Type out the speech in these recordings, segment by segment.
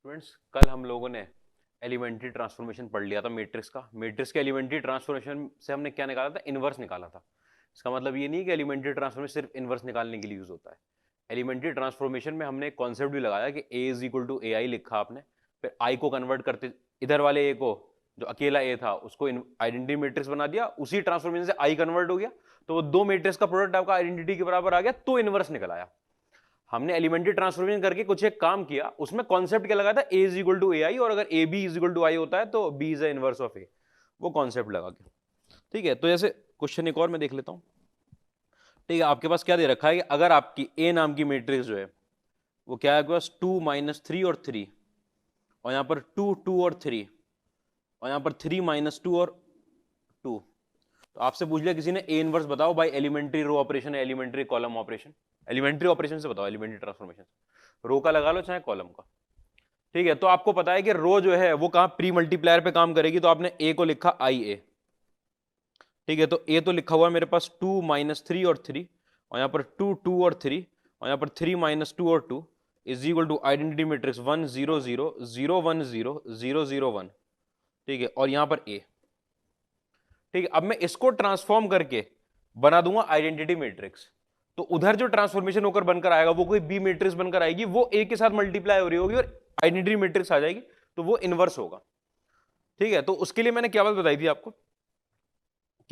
Students, कल हम लोगों ने एलिमेंट्री ट्रांसफॉर्मेशन पढ़ लिया था मैट्रिक्स का। मैट्रिक्स के एलिमेंट्री ट्रांसफॉर्मेशन से हमने क्या निकाला था? इनवर्स निकाला था। इसका मतलब ये नहीं कि एलिमेंट्री ट्रांसफॉर्मेशन सिर्फ इनवर्स निकालने के लिए यूज होता है। एलिमेंट्री ट्रांसफॉर्मेशन में हमने एक कॉन्सेप्ट भी लगाया कि ए इज इक्वल टू ए आई लिखा आपने, फिर आई को कन्वर्ट करते, इधर वाले ए को, जो अकेला ए था उसको आइडेंटिटी मैट्रिक्स बना दिया, उसी ट्रांसफॉर्मेशन से आई कन्वर्ट हो गया, तो वो दो मैट्रिक्स का प्रोडक्ट आपका आइडेंटिटी के बराबर आ गया, तो इनवर्स निकल आया। हमने एलिमेंट्री ट्रांसफॉर्मेशन करके कुछ एक काम किया, उसमें कॉन्सेप्ट क्या लगा था? A is equal to A I, और अगर A B is equal to I होता है तो B is the inverse of A. वो कॉन्सेप्ट लगा के, ठीक है। तो जैसे क्वेश्चन एक और मैं देख लेता हूं, ठीक है। आपके पास क्या दे रखा है कि अगर आपकी ए नाम की मैट्रिक्स जो है वो क्या है, आपके पास 2 माइनस 3 और 3, और यहां पर 2 2 और 3, और यहां पर 3 माइनस 2 और 2। तो आपसे पूछ लिया किसी ने ए इनवर्स बताओ भाई, एलिमेंट्री रो ऑपरेशन है, elementary column operation, elementary operation से बताओ, एलिमेंट्री ट्रांसफॉर्मेशन रो का लगा लो चाहे कॉलम का, ठीक है। तो आपको पता है कि रो जो है वो कहां प्री मल्टीप्लायर पे काम करेगी, तो आपने ए को लिखा आई ए, ठीक है। तो ए तो लिखा हुआ है मेरे पास 2 माइनस 3 और 3, और यहां पर 2 2 और 3, और यहां पर 3 माइनस 2 और 2 is equal to identity matrix 1 0 0 0 1 0 0 0 1, ठीक है। और यहां पर ए, ठीक है। अब मैं इसको ट्रांसफॉर्म करके बना दूंगा आइडेंटिटी मैट्रिक्स, तो उधर जो ट्रांसफॉर्मेशन होकर बनकर आएगा वो कोई बी मैट्रिक्स बनकर आएगी, वो ए के साथ मल्टीप्लाई हो रही होगी और आइडेंटिटी मैट्रिक्स आ जाएगी, तो वो इनवर्स होगा, ठीक है। तो उसके लिए मैंने क्या बात बताई थी आपको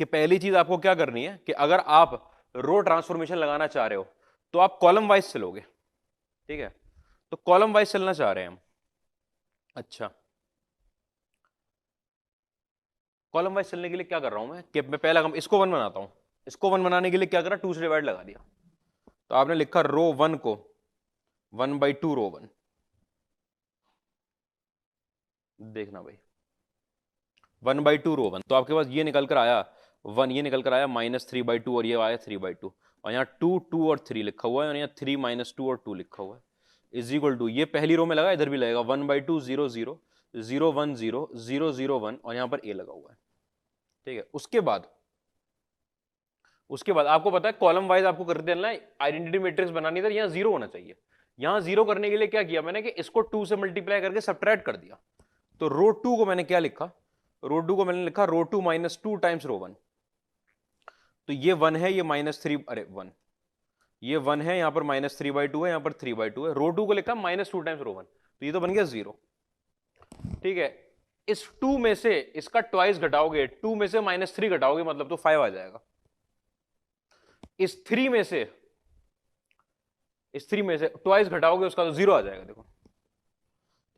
कि पहली चीज आपको क्या करनी है कि अगर आप रो ट्रांसफॉर्मेशन लगाना चाह रहे हो तो आप कॉलम वाइज चलोगे, ठीक है। तो कॉलम वाइज चलना चाह रहे हैं हम। अच्छा, कॉलम वाइज चलने के लिए क्या कर रहा हूं मैं कि मैं पहला इसको वन बनाता हूं। इसको वन बनाने के लिए क्या करा, 2 से डिवाइड लगा दिया, तो आपने लिखा रो वन को 1/2 रो वन। देखना भाई, 1/2 रो वन, तो आपके पास ये निकल कर आया 1, ये निकल कर आया -3/2, और ये आया 3/2, और यहाँ 2 2 और 3 लिखा हुआ है, और यहाँ 3 -2 और 2 लिखा हुआ है, इज इक्वल टू, ये पहली रो में लगा, इधर भी लगेगा 1/2 0 0 0 1 0 0 0 1, और यहाँ पर ए लगा हुआ है, ठीक है। उसके बाद आपको पता है कॉलम वाइज आपको कर देना है, आइडेंटिटी मैट्रिक्स बनानी है, यहाँ जीरो होना चाहिए। यहाँ जीरो करने के लिए क्या किया मैंने कि इसको 2 से मल्टीप्लाई करके सब्ट्रैक्ट कर दिया, तो रो 2 को मैंने क्या लिखा, रो 2 को मैंने लिखा रो 2 -2 टाइम्स रो 1। तो ये 1 है, ये -3, अरे 1, ये 1 है, यहां पर -3/2 है, यहां पर 3/2 है, रो 2 को लिखा -2 टाइम्स रो 1, तो ये तो बन गया 0, ठीक है। इस 2 में से इसका ट्वाइस घटाओगे, 2 में से -3 घटाओगे मतलब तो 5 आ जाएगा। इस 3 में से ट्वाइस घटाओगे उसका तो 0 आ जाएगा, देखो,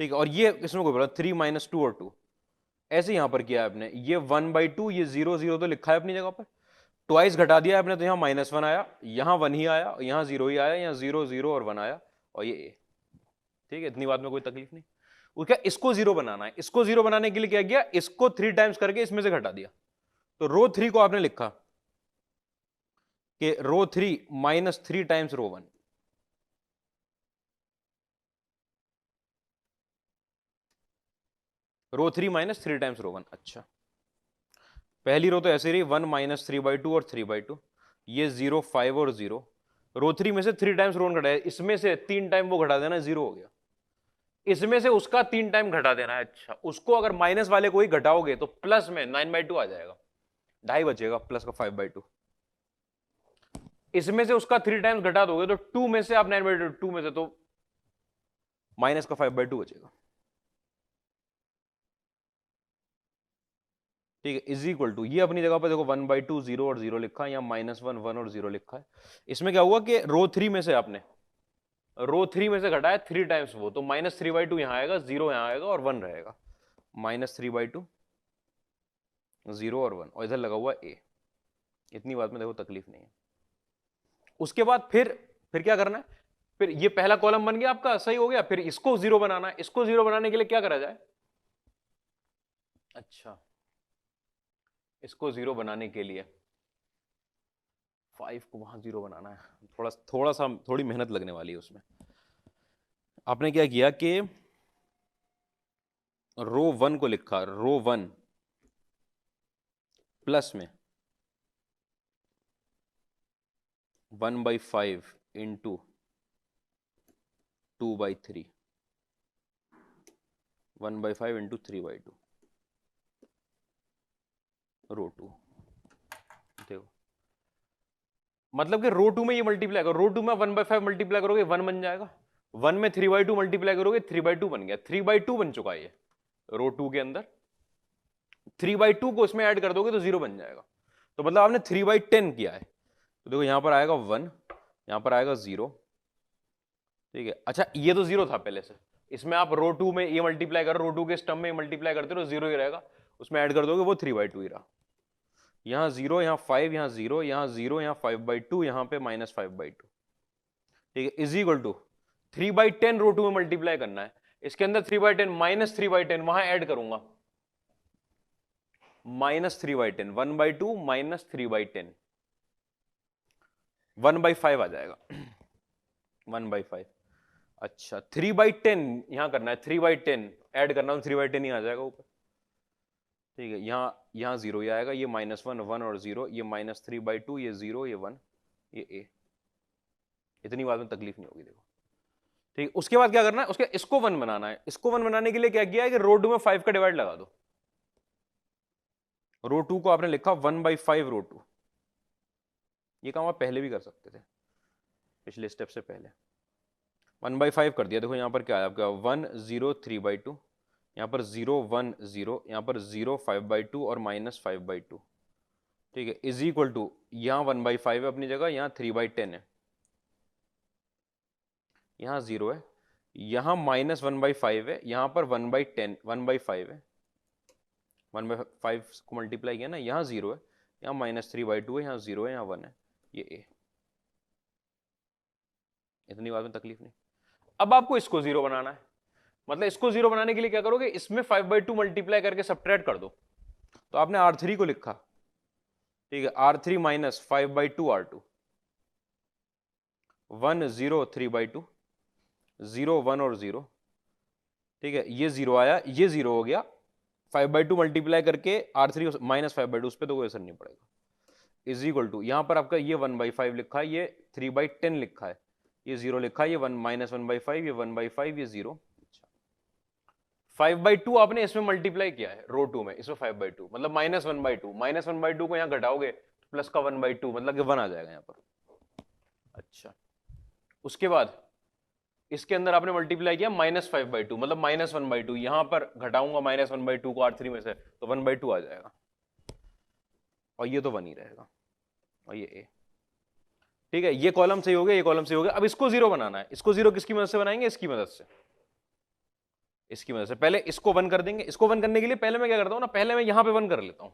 ठीक है। और ये इसमें कोई बोला 3 -2 और 2, ऐसे यहां पर किया आपने, ये 1/2, ये 0 0 तो लिखा है अपनी जगह पर, ट्वाइस घटा दिया आपने, तो यहां -1 आया, यहां 1 ही आया, यहां 0 ही आया, यहां 0 0 और 1 आया, और ये ए, ठीक है। इतनी बात में कोई तकलीफ नहीं। उसका इसको 0 बनाना है, इसको 0 बनाने के लिए क्या किया, इसको 3 टाइम्स करके इसमें से घटा दिया, तो रो 3 को आपने लिखा कि रो 3 -3 टाइम्स रो 1, रो 3 -3 टाइम्स रो 1। अच्छा, पहली रो तो ऐसे रही 1 -3/2 और 3/2, ये 0 5 और 0, रो 3 में से 3 टाइम्स रो 1 घटाया, इसमें से 3 टाइम वो घटा देना, 0 हो गया, इसमें से उसका 3 टाइम घटा देना है। अच्छा, उसको अगर माइनस वाले को ही घटाओगे तो प्लस में 9/2 आ जाएगा, ढाई बचेगा, प्लस का 5/2, इसमें से उसका 3 टाइम्स घटा दोगे तो 2 में से आप 9/2, 2 में से तो माइनस का 5/2 बचेगा, ठीक है। इज इक्वल टू, ये अपनी जगह पर देखो 1/2 0 और 0 लिखा है, यहाँ -1 1 और 0 लिखा है। इसमें क्या हुआ कि रो 3 में से आपने रो 3 में से घटाया 3 टाइम्स वो, तो -3/2 यहां आएगा, 0 यहां आएगा और 1 रहेगा, -3/2 0 और 1, और इधर लगा हुआ ए। इतनी बात में देखो तकलीफ नहीं है। उसके बाद फिर क्या करना है, फिर ये पहला कॉलम बन गया आपका, सही हो गया, फिर इसको 0 बनाना है। इसको 0 बनाने के लिए क्या करा जाए, अच्छा, इसको 0 बनाने के लिए 5 को वहां 0 बनाना है, थोड़ी मेहनत लगने वाली है उसमें। आपने क्या किया कि रो 1 को लिखा रो 1 प्लस में 1/5 इंटू 2/3, 1/5 इंटू 3/2 रो टू। देखो मतलब कि रो टू में ये मल्टीप्लाई करो, रो टू में 1/5 मल्टीप्लाई करोगे 1 बन जाएगा, 1 में 3/2 मल्टीप्लाई करोगे 3/2 बन गया, 3/2 बन चुका है ये रो टू के अंदर। 3/2 को इसमें ऐड कर दोगे तो 0 बन जाएगा, तो मतलब आपने 3/10 किया है। तो देखो यहां पर आएगा 1, यहां पर आएगा 0, ठीक है। अच्छा ये तो 0 था पहले से, इसमें आप रो टू में ये मल्टीप्लाई करो, रो टू के स्टम्प में मल्टीप्लाई करते हो 0 ही रहेगा, उसमें ऐड कर दोगे वो 3/2 ही रहा। यहाँ 0, यहाँ 5, यहाँ 0, यहाँ 0, यहाँ 5/2, यहाँ पे -5/2, ठीक है, is equal to 3/10 row two में मल्टीप्लाई करना है, इसके अंदर 3/10 -3/10 वहां ऐड करूंगा, -3/10, 1/2 -3/10, 1/5 आ जाएगा, 1/5। अच्छा 3/10 यहां करना है, 3/10 ऐड करना है, 3/10 ही आ जाएगा ऊपर, ठीक है। यहाँ 0 ही आएगा, ये -1, 1 और 0, ये -3/2, ये 0, ये 1, ये a। इतनी बात में तकलीफ नहीं होगी, देखो ठीक है। उसके बाद क्या करना है, उसके इसको 1 बनाना है, इसको 1 बनाने के लिए क्या किया है कि रो टू में 5 का डिवाइड लगा दो, रो टू को आपने लिखा 1/5 रो टू, ये काम आप पहले भी कर सकते थे, पिछले स्टेप से पहले 1/5 कर दिया। देखो यहाँ पर क्या है आपका 1 0 3/2, यहाँ पर 0 1 0, यहाँ पर 0 5/2 और -5/2, ठीक है, इज इक्वल टू यहाँ 1/5 है अपनी जगह, यहाँ 3/10 है, यहाँ 0 है, यहाँ -1/5 है, यहाँ पर 1/10 1/5 है, 1/5 को मल्टीप्लाई किया ना, यहाँ 0 है, यहाँ -3/2 है, यहाँ 0 है, यहाँ 1 है, ये a। इतनी बात में तकलीफ नहीं। अब आपको इसको 0 बनाना है, मतलब इसको 0 बनाने के लिए क्या करोगे, इसमें 5/2 मल्टीप्लाई करके सब्ट्रैक्ट कर दो, तो आपने R3 को लिखा, ठीक है, R3 - 5/2 R2, 1 0 3/2, 0 1 और 0, ठीक है, ये 0 आया, ये 0 हो गया, 5/2 मल्टीप्लाई करके R3 -5/2, उस पर तो कोई असर नहीं पड़ेगा, इज इक्वल टू यहाँ पर आपका ये 1/5 लिखा है, ये 3/10 लिखा है, ये 0 लिखा है, ये 1/5, ये 1/5, ये 0। 5/2 आपने इसमें मल्टीप्लाई किया है रो टू में, इसमें 5/2 मतलब -1/2, -1/2 को यहाँ घटाओगे प्लस का 1/2 मतलब कि 1 आ जाएगा यहाँ पर। अच्छा उसके बाद इसके अंदर आपने मल्टीप्लाई किया -5/2 मतलब -1/2, यहां पर घटाऊंगा -1/2 को R3 में से तो 1/2 आ जाएगा, और ये तो 1 ही रहेगा, और ये a, ठीक है। ये कॉलम सही हो गया, ये कॉलम सही हो गया। अब इसको 0 बनाना है, इसको 0 किसकी मदद से बनाएंगे, इसकी मदद से, इसकी मदद से। पहले इसको 1 कर देंगे, इसको 1 करने के लिए पहले मैं क्या करता हूं ना, पहले मैं यहां पे 1 कर लेता हूं,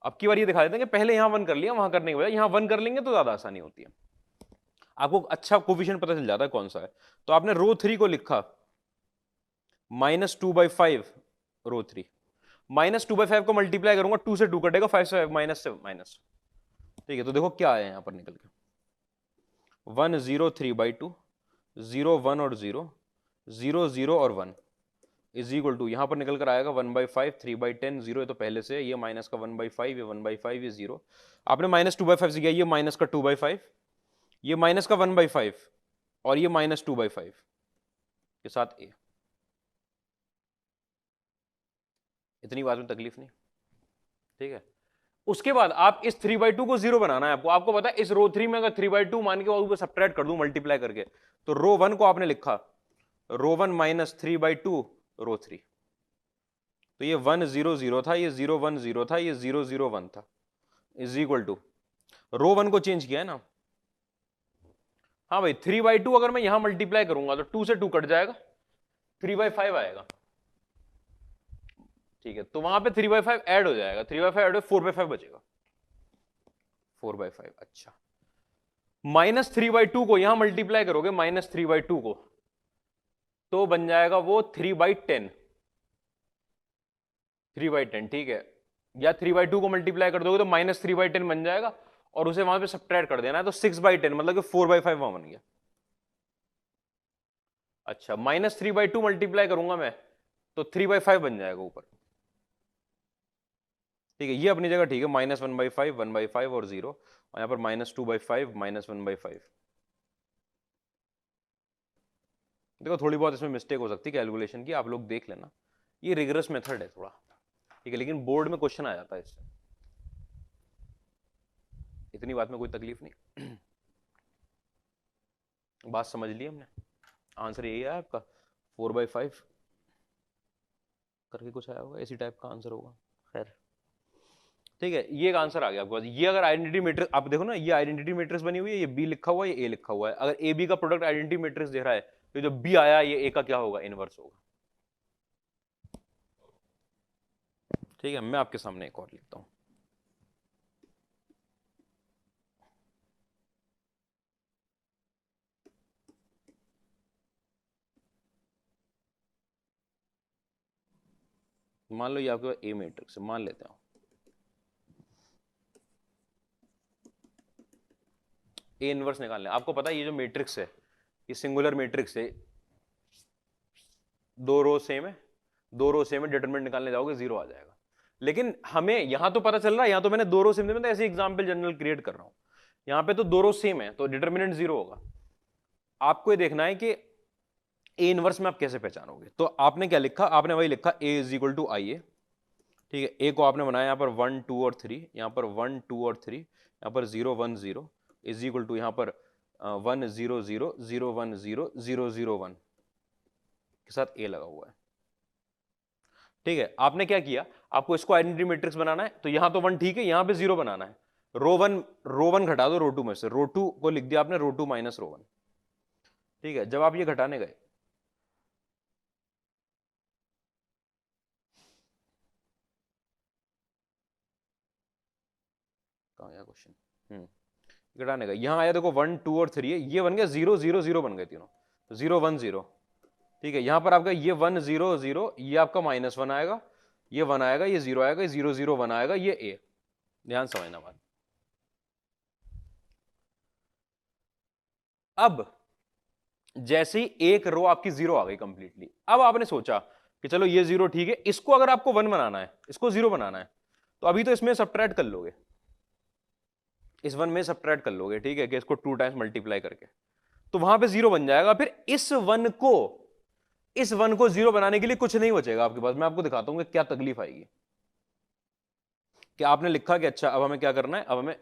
अब की बार ये दिखा देते हैं कि पहले यहां 1 कर लिया, वहां करने के बजाय यहां 1 कर लेंगे तो ज्यादा आसानी होती है, आपको अच्छा कोफिशिएंट पता चल जाता है कौन सा है। तो आपने रो 3 को लिखा -2/5 रो 3, -2/5 को मल्टीप्लाई करूंगा, 2 से 2 कटेगा, 5 से माइनस से माइनस, ठीक है। तो देखो क्या आया यहां पर निकल के 1 0 3/2, 0 1 और 0, 0 0 और 1 इज इक्वल टू यहां पर निकल कर आएगा 1/5 3/10, 0 है तो पहले से ये माइनस का 1/5, ये 1/5, ये 0, आपने -2/5 से किया, ये माइनस का 2/5, ये माइनस का 1/5 और ये -2/5 के साथ a। इतनी बात में तकलीफ नहीं, ठीक है। उसके बाद आप इस 3/2 को 0 बनाना है आपको, आपको पता है इस रो 3 में अगर 3/2 मान के ऊपर सब्ट्रैक्ट कर दूं मल्टीप्लाई करके, तो रो 1 को आपने लिखा रो 1 -3/2 रो 3, तो ये 1 0 0 था, ये 0 1 0 था, ये 0 0 1 था, इज इक्वल टू रो 1 को चेंज किया है ना। हाँ भाई 3/2 अगर मैं यहां मल्टीप्लाई करूंगा तो 2 से 2 कट जाएगा, 3/5 आएगा, ठीक है। तो वहां पे 3/5 ऐड हो जाएगा, 3/5 ऐड हो 4/5 बचेगा, 4/5। अच्छा -3/2 को यहां मल्टीप्लाई करोगे, -3/2 को तो बन जाएगा वो 3/10, 3/10, ठीक है। या 3/2 को मल्टीप्लाई कर दोगे तो -3/10 बन जाएगा, और उसे वहां पे सब्ट्रैक्ट कर देना है, तो 6/10 मतलब कि 4/5 वहां बन गया। अच्छा -3/2 मल्टीप्लाई करूंगा मैं तो 3/5 बन जाएगा ऊपर, ठीक है। ये अपनी जगह ठीक है, -1/5 1/5 और 0, और यहां पर -2/5 -1/5, देखो थोड़ी बहुत इसमें मिस्टेक हो सकती है कैलकुलेशन की, आप लोग देख लेना, ये रिगरस मेथड है थोड़ा, ठीक है, लेकिन बोर्ड में क्वेश्चन आ जाता है इससे, इतनी बात में कोई तकलीफ नहीं। बात समझ ली हमने, आंसर यही है आपका 4/5 करके कुछ आया होगा, इसी टाइप का आंसर होगा। खैर ठीक है, ये एक आंसर आ गया आपके पास। ये अगर आइडेंटिटी मैट्रिक्स, आप देखो ना, ये आइडेंटिटी मैट्रिक्स बनी हुई है, ये बी लिखा हुआ है, ये ए लिखा हुआ है, अगर ए बी का प्रोडक्ट आइडेंटिटी मैट्रिक्स दे रहा है तो जो बी आया ये ए का क्या होगा, इनवर्स होगा। ठीक है, मैं आपके सामने एक और लिखता हूं। मान लो ये आपके पास ए मैट्रिक्स है, मान लेते हैं ए इनवर्स निकालना है। आपको पता है ये जो मैट्रिक्स है, ये सिंगुलर मैट्रिक्स है, दो रो सेम है, दो रो सेम है, डिटरमिनेंट निकालने जाओगे जीरो आ जाएगा। लेकिन हमें यहां तो पता चल रहा है, यहां तो मैंने दो रो सेम, मैं तो ऐसे एग्जांपल जनरल क्रिएट कर रहा हूं, यहां पे तो दो रो सेम है तो डिटरमिनेंट जीरो होगा। आपको ये देखना है कि ए इनवर्स में आप कैसे पहचानोगे। तो आपने क्या लिखा, आपने वही लिखा ए इज इक्वल टू आई ए, ठीक है, ए को आपने बनाया यहां पर 1 2 और 3, यहां पर 1 2 और 3, यहां पर 0 1 0 इज इक्वल टू यहां पर 1 0 0 0 1 0 0 0 1 के साथ ए लगा हुआ है। ठीक है, आपने क्या किया, आपको इसको आइडेंटिटी मैट्रिक्स बनाना है, तो यहां तो 1 ठीक है, यहां पे 0 बनाना है, रो वन घटा दो रो टू में से, रो टू को लिख दिया आपने रो टू माइनस रो वन। ठीक है, जब आप ये घटाने गए, कहां गया क्वेश्चन, घटाने गए, यहां आया देखो 1 2 और 3 है, ये बन गया 0 0 0 बन गए तीनों, 0 1 0। ठीक है, यहां पर आपका ये 1 0 0, ये आपका -1 आएगा, ये 1 आएगा, ये 0 आएगा, ये 0 0 1 आएगा, ये ए। ध्यान समझना बात। अब जैसे ही एक रो आपकी 0 आ गई कंप्लीटली, अब आपने सोचा कि चलो ये 0 ठीक है, इसको अगर आपको 1 बनाना है, इसको 0 बनाना है, तो अभी तो इसमें सब्ट्रैक्ट कर लोगे, इस 1 में सब्ट्रैक्ट कर लोगे, ठीक है, कि इसको 2 टाइम्स मल्टीप्लाई करके, तो वहां पे 0 बन जाएगा। फिर इस 1 को 0 बनाने के लिए कुछ नहीं बचेगा आपके पास। मैं आपको दिखाता हूं कि क्या तकलीफ आएगी। कि आपने लिखा कि अच्छा अब हमें क्या करना है, अब हमें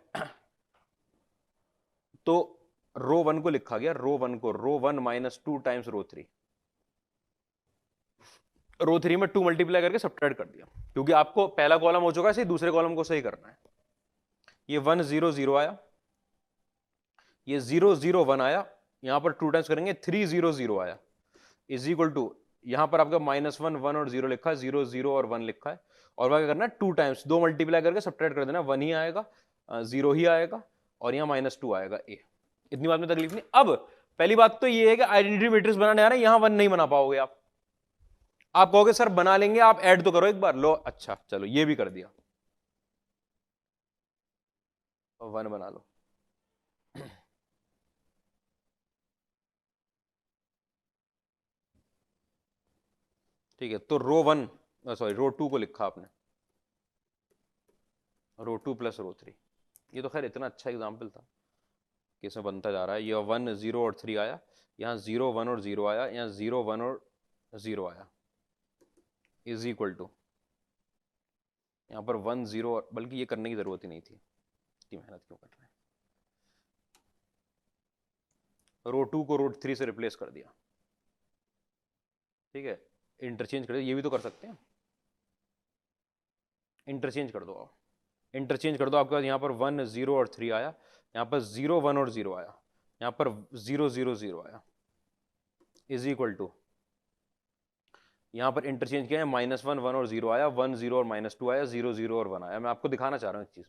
तो रो 1 को लिखा गया, रो 1 को रो 1 माइनस 2 टाइम्स रो 3, रो 3 में 2 मल्टीप्लाई करके सब्ट्रैक्ट कर दिया, क्योंकि आपको पहला कॉलम हो चुका है, दूसरे कॉलम को सही करना है। ये 1 0 0 आया, ये 0 0 1 आया, यहां पर 2 टाइम्स करेंगे 3 0 0 आया, इज इक्वल टू यहां पर आपका -1 1 और 0 लिखा है, 0 0 और 1 लिखा है, और वहां क्या करना है 2 टाइम्स 2 मल्टीप्लाई करके सब्ट्रैक्ट कर देना, 1 ही आएगा, 0 ही आएगा, और यहां -2 आएगा ए। इतनी बात में तकलीफ नहीं। अब पहली बात तो ये है कि आइडेंटिटी मैट्रिक्स बनाने आ रहे हैं, यहां 1 नहीं बना पाओगे आप कहोगे सर बना लेंगे, आप ऐड तो करो एक बार, लो अच्छा चलो ये भी कर दिया, 1 बना लो। ठीक है, तो रो 1 सॉरी रो 2 को लिखा आपने, रो 2 प्लस रो 3। ये तो खैर इतना अच्छा एग्जाम्पल था कि इसमें बनता जा रहा है। ये 1 0 और 3 आया, यहाँ 0 1 और 0 आया, यहाँ 0 1 और 0 आया, इज इक्वल टू यहाँ पर 1 0, बल्कि ये करने की जरूरत ही नहीं थी, इतनी मेहनत क्यों कर रहे हैं। रो 2 को रो 3 से रिप्लेस कर दिया, ठीक है, इंटरचेंज कर दिया, ये भी तो कर सकते हैं, इंटरचेंज कर दो आप, इंटरचेंज कर दो, आपके पास यहाँ पर 1 0 और 3 आया, यहाँ पर 0 1 और 0 आया, यहाँ पर 0 0 0 आया, इज इक्वल टू यहाँ पर इंटरचेंज किया है, -1 1 और 0 आया, 1 0 और -2 आया, 0 0 और 1 आया। मैं आपको दिखाना चाह रहा हूँ एक चीज।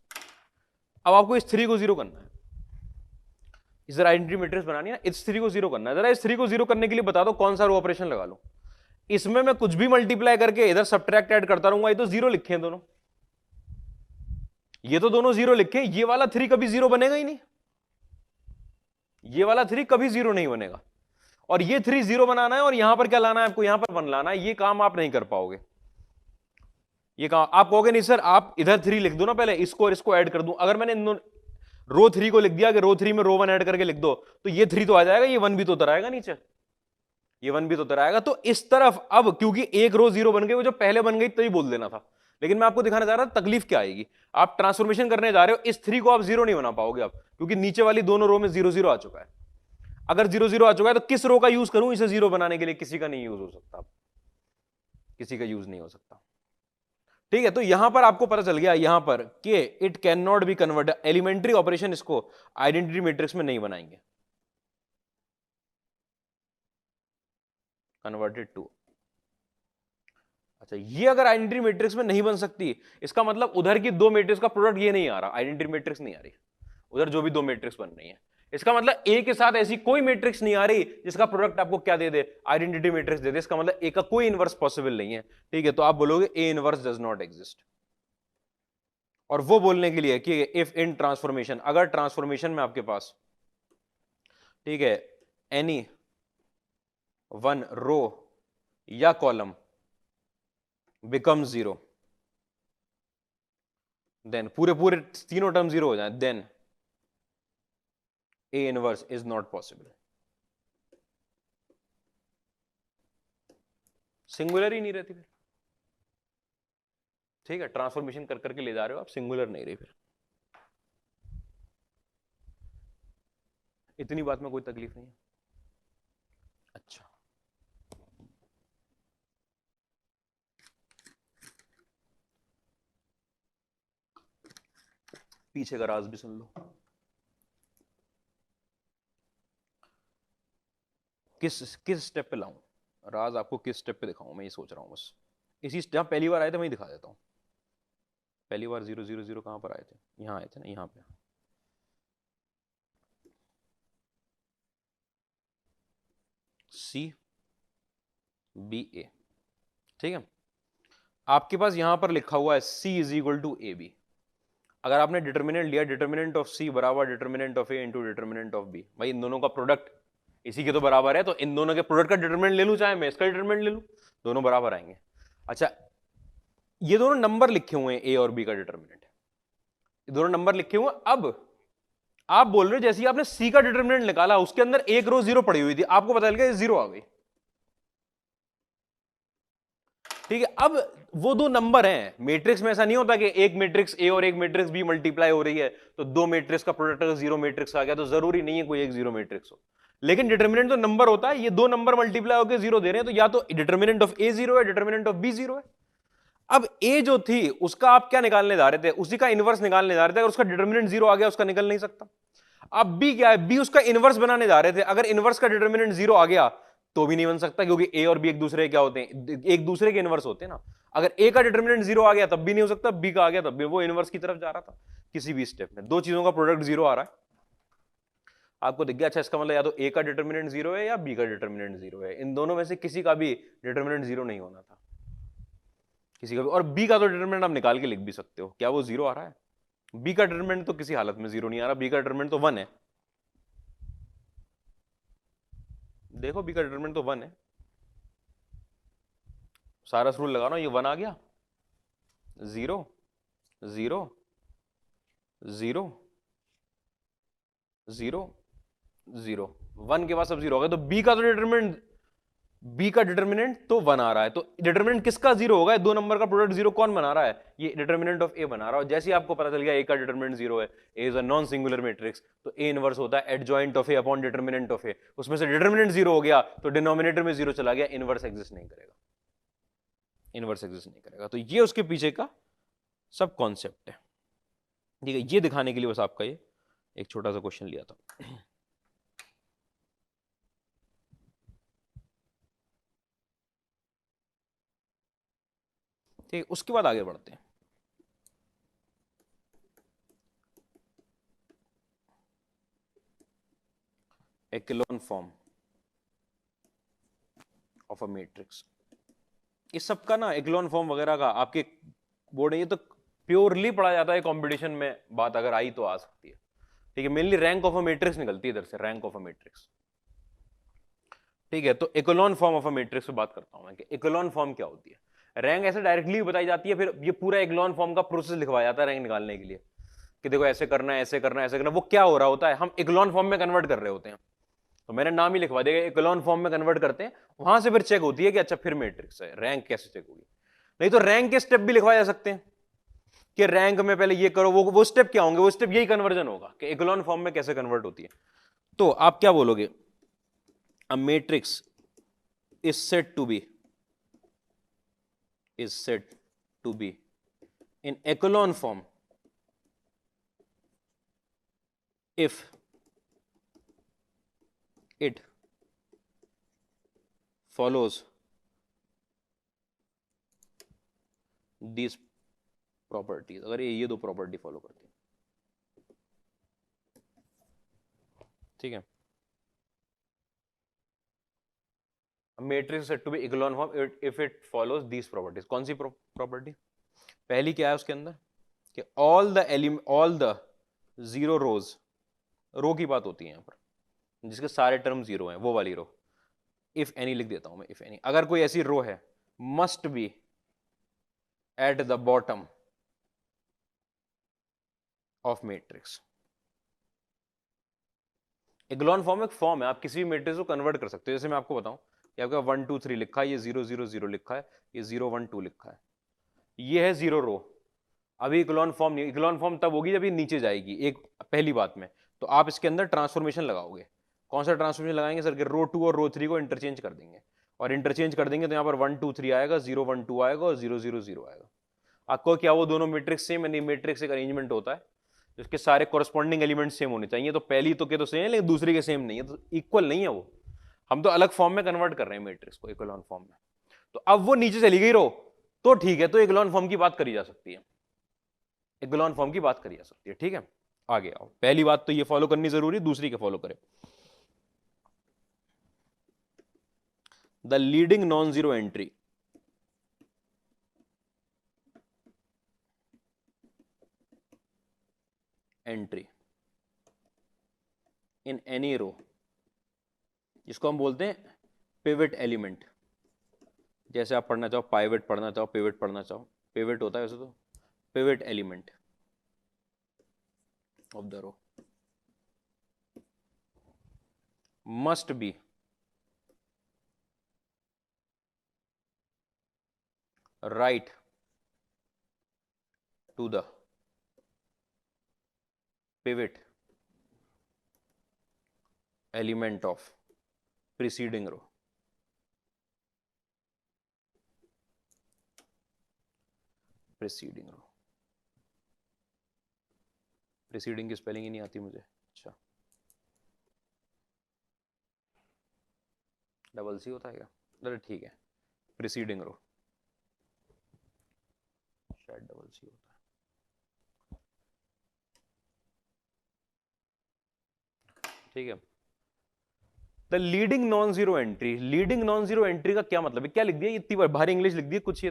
अब आपको इस 3 को 0 करना है, इस आइडेंटिटी मैट्रिक्स बनानी है, इस 3 को 0 करना है। जरा इस 3 को 0 करने के लिए बता दो कौन सा रो ऑपरेशन लगा लो। इसमें मैं कुछ भी मल्टीप्लाई करके इधर सब्ट्रैक्ट ऐड करता रहूंगा, ये तो 0 लिखे हैं दोनों, ये तो दोनों 0 लिखे, ये वाला 3 कभी 0 बनेगा ही नहीं, ये वाला 3 कभी 0 नहीं बनेगा, और ये 3 0 बनाना है, और यहां पर क्या लाना है आपको, यहां पर 1 लाना है। ये काम आप नहीं कर पाओगे, ये काम आप कहोगे नहीं सर आप इधर 3 लिख दो ना पहले, इसको और इसको ऐड कर दूं। अगर मैंने रो 3 को लिख दिया कि रो 3 में रो 1 ऐड करके लिख दो, तो ये 3 तो आ जाएगा, ये 1 भी तो उतर आएगा नीचे। ये 1 भी तो उधर आएगा। तो इस तरफ अब क्योंकि एक रो 0 बन गई, वो जो पहले बन गई तभी बोल देना था, लेकिन मैं आपको दिखाने जा रहा था तकलीफ क्या आएगी। आप ट्रांसफॉर्मेशन करने जा रहे हो, इस 3 को आप 0 नहीं बना पाओगे आप, क्योंकि नीचे वाली दोनों रो में 0 0 आ चुका है। अगर 0 0 आ चुका है तो किस रो का यूज करूं इसे 0 बनाने के लिए? किसी का नहीं यूज हो सकता, किसी का यूज नहीं हो सकता। ठीक है, तो यहां पर आपको पता चल गया यहां पर कि it can not be convert, elementary operation इसको आइडेंटिटी मैट्रिक्स में नहीं बनाएंगे, कन्वर्टेड टू। अच्छा, ये अगर आइडेंटिटी मैट्रिक्स में नहीं बन सकती, इसका मतलब उधर की दो मैट्रिक्स का प्रोडक्ट ये नहीं आ रहा, आइडेंटिटी मैट्रिक्स नहीं आ रही उधर, जो भी दो मैट्रिक्स बन रही है। इसका मतलब ए के साथ ऐसी कोई मैट्रिक्स नहीं आ रही जिसका प्रोडक्ट आपको क्या दे दे, आइडेंटिटी मैट्रिक्स दे दे। इसका मतलब ए का कोई इनवर्स पॉसिबल नहीं है। ठीक है, तो आप बोलोगे A inverse does not exist. और वो बोलने के लिए कि इफ इन ट्रांसफॉर्मेशन, अगर ट्रांसफॉर्मेशन में आपके पास, ठीक है, एनी वन रो या कॉलम बिकम 0, देन पूरे पूरे तीनों टर्म 0 हो जाए, then A inverse is not possible. Singular ही नहीं रहती फिर। ठीक है, ट्रांसफॉर्मेशन कर करके ले जा रहे हो आप, सिंगुलर नहीं रही फिर। इतनी बात में कोई तकलीफ नहीं है। अच्छा, पीछे का राज भी सुन लो। किस स्टेप पे लाऊं राज, आपको किस स्टेप पे दिखाऊं, मैं ये सोच रहा हूं बस। इसी जहां पहली बार आए थे वहीं दिखा देता हूं। पहली बार 0 0 0 कहां पर आए थे? यहां आए थे ना, यहां पे। सी बी ए, ठीक है, आपके पास यहां पर लिखा हुआ है C is equal to A B. अगर आपने डिटर्मिनेंट लिया, डिटर्मिनेंट ऑफ C बराबर determinant of A into determinant of B, भाई इन दोनों का प्रोडक्ट इसी के तो बराबर है, तो इन दोनों के प्रोडक्ट का डिटर्मिनेंट ले लूं, चाहे मैं इसका डिटर्मिनेंट ले लूं, दोनों बराबर आएंगे। अच्छा, ये दोनों नंबर लिखे हुए हैं, A और B का डिटर्मिनेंट, ये दोनों नंबर लिखे हुए। अब आप बोल रहे हो जैसे आपने C का डिटर्मिनेंट निकाला, उसके अंदर एक रो 0 पड़ी हुई थी, आपको पता चल गया 0 आ गई। ठीक है, अब वो दो नंबर हैं, मैट्रिक्स में ऐसा नहीं होता कि एक मैट्रिक्स ए और एक मैट्रिक्स बी मल्टीप्लाई हो रही है तो दो मैट्रिक्स का प्रोडक्ट अगर 0 मैट्रिक्स आ गया तो जरूरी नहीं है कोई एक 0 मैट्रिक्स हो, लेकिन डिटर्मिनेंट तो नंबर होता है। ये दो नंबर मल्टीप्लाई होकर 0 दे रहे हैं, तो या तो डिटर्मिनेंट ऑफ ए 0 है, डिटर्मिनेंट ऑफ बी 0 है। अब ए जो थी उसका आप क्या निकालने जा रहे थे? उसी का इनवर्स निकालने जा रहे थे। अगर उसका डिटर्मिनेंट 0 आ गया, उसका निकल नहीं सकता। अब बी क्या है? बी उसका इनवर्स बनाने जा रहे थे, अगर इनवर्स का डिटर्मिनेंट 0 आ गया तो भी नहीं बन सकता, क्योंकि ए और बी एक दूसरे क्या होते हैं? एक दूसरे के इनवर्स होते हैं ना। अगर ए का डिटर्मिनेंट 0 आ गया तब भी नहीं हो सकता, बी का आ गया तब भी, वो इनवर्स की तरफ जा रहा था। किसी भी स्टेप में दो चीजों का प्रोडक्ट 0 आ रहा है, आपको दिख गया। अच्छा, इसका मतलब या तो ए का डिटर्मिनेंट 0 है या बी का डिटर्मिनेंट 0 है, इन दोनों में से किसी का भी डिटर्मिनेंट 0 नहीं होना था, किसी का भी। और बी का तो डिटर्मिनेंट आप निकाल के लिख भी सकते हो, क्या वो 0 आ रहा है? बी का डिटर्मिनेंट तो किसी हालत में 0 नहीं आ रहा, बी का डिटर्मिनेंट तो 1 है। देखो, बी का डिटरमिनेंट तो 1 है, सारस रूल लगा रहा हूं, ये 1 आ गया, 0 0 0 0 0, 1 के बाद सब 0 हो गया, तो बी का तो डिटरमिनेंट, बी का डिटरमिनेंट तो 1 आ रहा है, तो डिटरमिनेंट किसका 0 होगा? दो नंबर का प्रोडक्ट 0 कौन बना रहा है? ये डिटरमिनेंट ऑफ ए बना रहा है। जैसे ही आपको पता चल गया ए का डिटरमिनेंट 0 है, A is a non singular matrix, तो ए इनवर्स होता है adjoint of A upon determinant of A. उसमें से डिटरमिनेंट 0 हो गया तो डिनोमिनेटर में 0 चला गया, इनवर्स एग्जिस्ट नहीं करेगा, इनवर्स एग्जिस्ट नहीं करेगा। तो ये उसके पीछे का सब कॉन्सेप्ट है। ठीक है, ये दिखाने के लिए बस आपका ये एक छोटा सा क्वेश्चन लिया था। ठीक, उसके बाद आगे बढ़ते हैं। Echelon form of a matrix, इस सब का ना एक्लोन फॉर्म वगैरह का आपके बोर्ड है, ये तो प्योरली पढ़ा जाता है कंपटीशन में, बात अगर आई तो आ सकती है। ठीक है, mainly rank of a matrix निकलती है इधर से, रैंक ऑफ अ मैट्रिक्स। ठीक है, तो echelon form of a matrix पे बात करता हूं मैं कि एक्लोन फॉर्म क्या होती है। रैंक ऐसे डायरेक्टली बताई जाती है, फिर ये पूरा एक्लोन फॉर्म का प्रोसेस लिखवाया जाता है रैंक निकालने के लिए, कि देखो ऐसे करना है, ऐसे करना है, ऐसे करना है। वो क्या हो रहा होता है? हम एक्लोन फॉर्म में कन्वर्ट कर रहे होते हैं। तो मैंने नाम ही लिखवा दिया, इकोलॉन फॉर्म में कन्वर्ट करते हैं, वहां से फिर चेक होती है कि अच्छा फिर मैट्रिक्स है, रैंक कैसे चेक होगी। नहीं तो रैंक के स्टेप भी लिखवाए जा सकते हैं कि रैंक में पहले ये करो, वो स्टेप क्या होंगे, वो स्टेप यही कन्वर्जन होगा कि इकोलॉन फॉर्म में कैसे कन्वर्ट होती है। तो आप क्या बोलोगे, a matrix is said to be in echelon form if it follows these properties, अगर ये दो प्रॉपर्टी फॉलो करती है, ठीक है। Matrix set to be echelon form if it follows these properties. कौन सी प्रॉपर्टी? पहली क्या है उसके अंदर कि all the zero rows, row की बात होती है यहां पर, जिसके सारे टर्म जीरो हैं, वो वाली रो। इफ एनी लिख देता हूं मैं, इफ एनी, अगर कोई ऐसी रो है, must be at the bottom of matrix. Echelon form एक फॉर्म है, आप किसी भी मैट्रिक्स को कन्वर्ट कर सकते हो। जैसे मैं आपको बताऊं कि आपका 1 2 3 लिखा है, ये 0 0 0 लिखा है, ये 0 1 2 लिखा है, ये है जीरो रो। अभी इकोलॉन फॉर्म नहीं, इकोलॉन फॉर्म तब होगी जब ये नीचे जाएगी। एक पहली बात में तो आप इसके अंदर ट्रांसफॉर्मेशन लगाओगे। कौन सा ट्रांसफॉर्मेशन लगाएंगे सर? कि रो 2 और रो 3 को इंटरचेंज कर देंगे, और इंटरचेंज कर देंगे तो यहाँ पर 1 2 3 आएगा, 0 1 2 आएगा और 0 0 0 आएगा। आपको क्या वो दोनों मैट्रिक्स सेम है? नहीं, मैट्रिक्स एक अरेंजमेंट होता है जिसके सारे कोरस्पॉन्डिंग एलिमेंट सेम होने चाहिए। तो पहली तो के तो सेम है, लेकिन दूसरी के सेम नहीं है, तो इक्वल नहीं है वो। हम तो अलग फॉर्म में कन्वर्ट कर रहे हैं मैट्रिक्स को इकोलॉन फॉर्म में। तो अब वो नीचे चली गई रो, तो ठीक है, तो इकोलॉन फॉर्म की बात करी जा सकती है, इकोलॉन फॉर्म की बात करी जा सकती है, ठीक है। आगे आओ, पहली बात तो ये फॉलो करनी जरूरी, दूसरी के फॉलो करें। The leading non zero entry in any row, जिसको हम बोलते हैं पिवट एलिमेंट। जैसे आप पढ़ना चाहो पाइवट पढ़ना चाहो, पिवट पढ़ना चाहो, पिवट होता है वैसे तो, pivot element of the row must be right to the pivot element of preceding row। preceding row, preceding की स्पेलिंग ही नहीं आती मुझे। अच्छा, डबल सी होता है क्या? चलो ठीक है, प्रीसीडिंग रो, शायद डबल सी होता है, ठीक है। The leading non zero entry, leading non zero entry का क्या मतलब है? क्या लिख दिया इतनी भारी इंग्लिश लिख दी कुछ, ये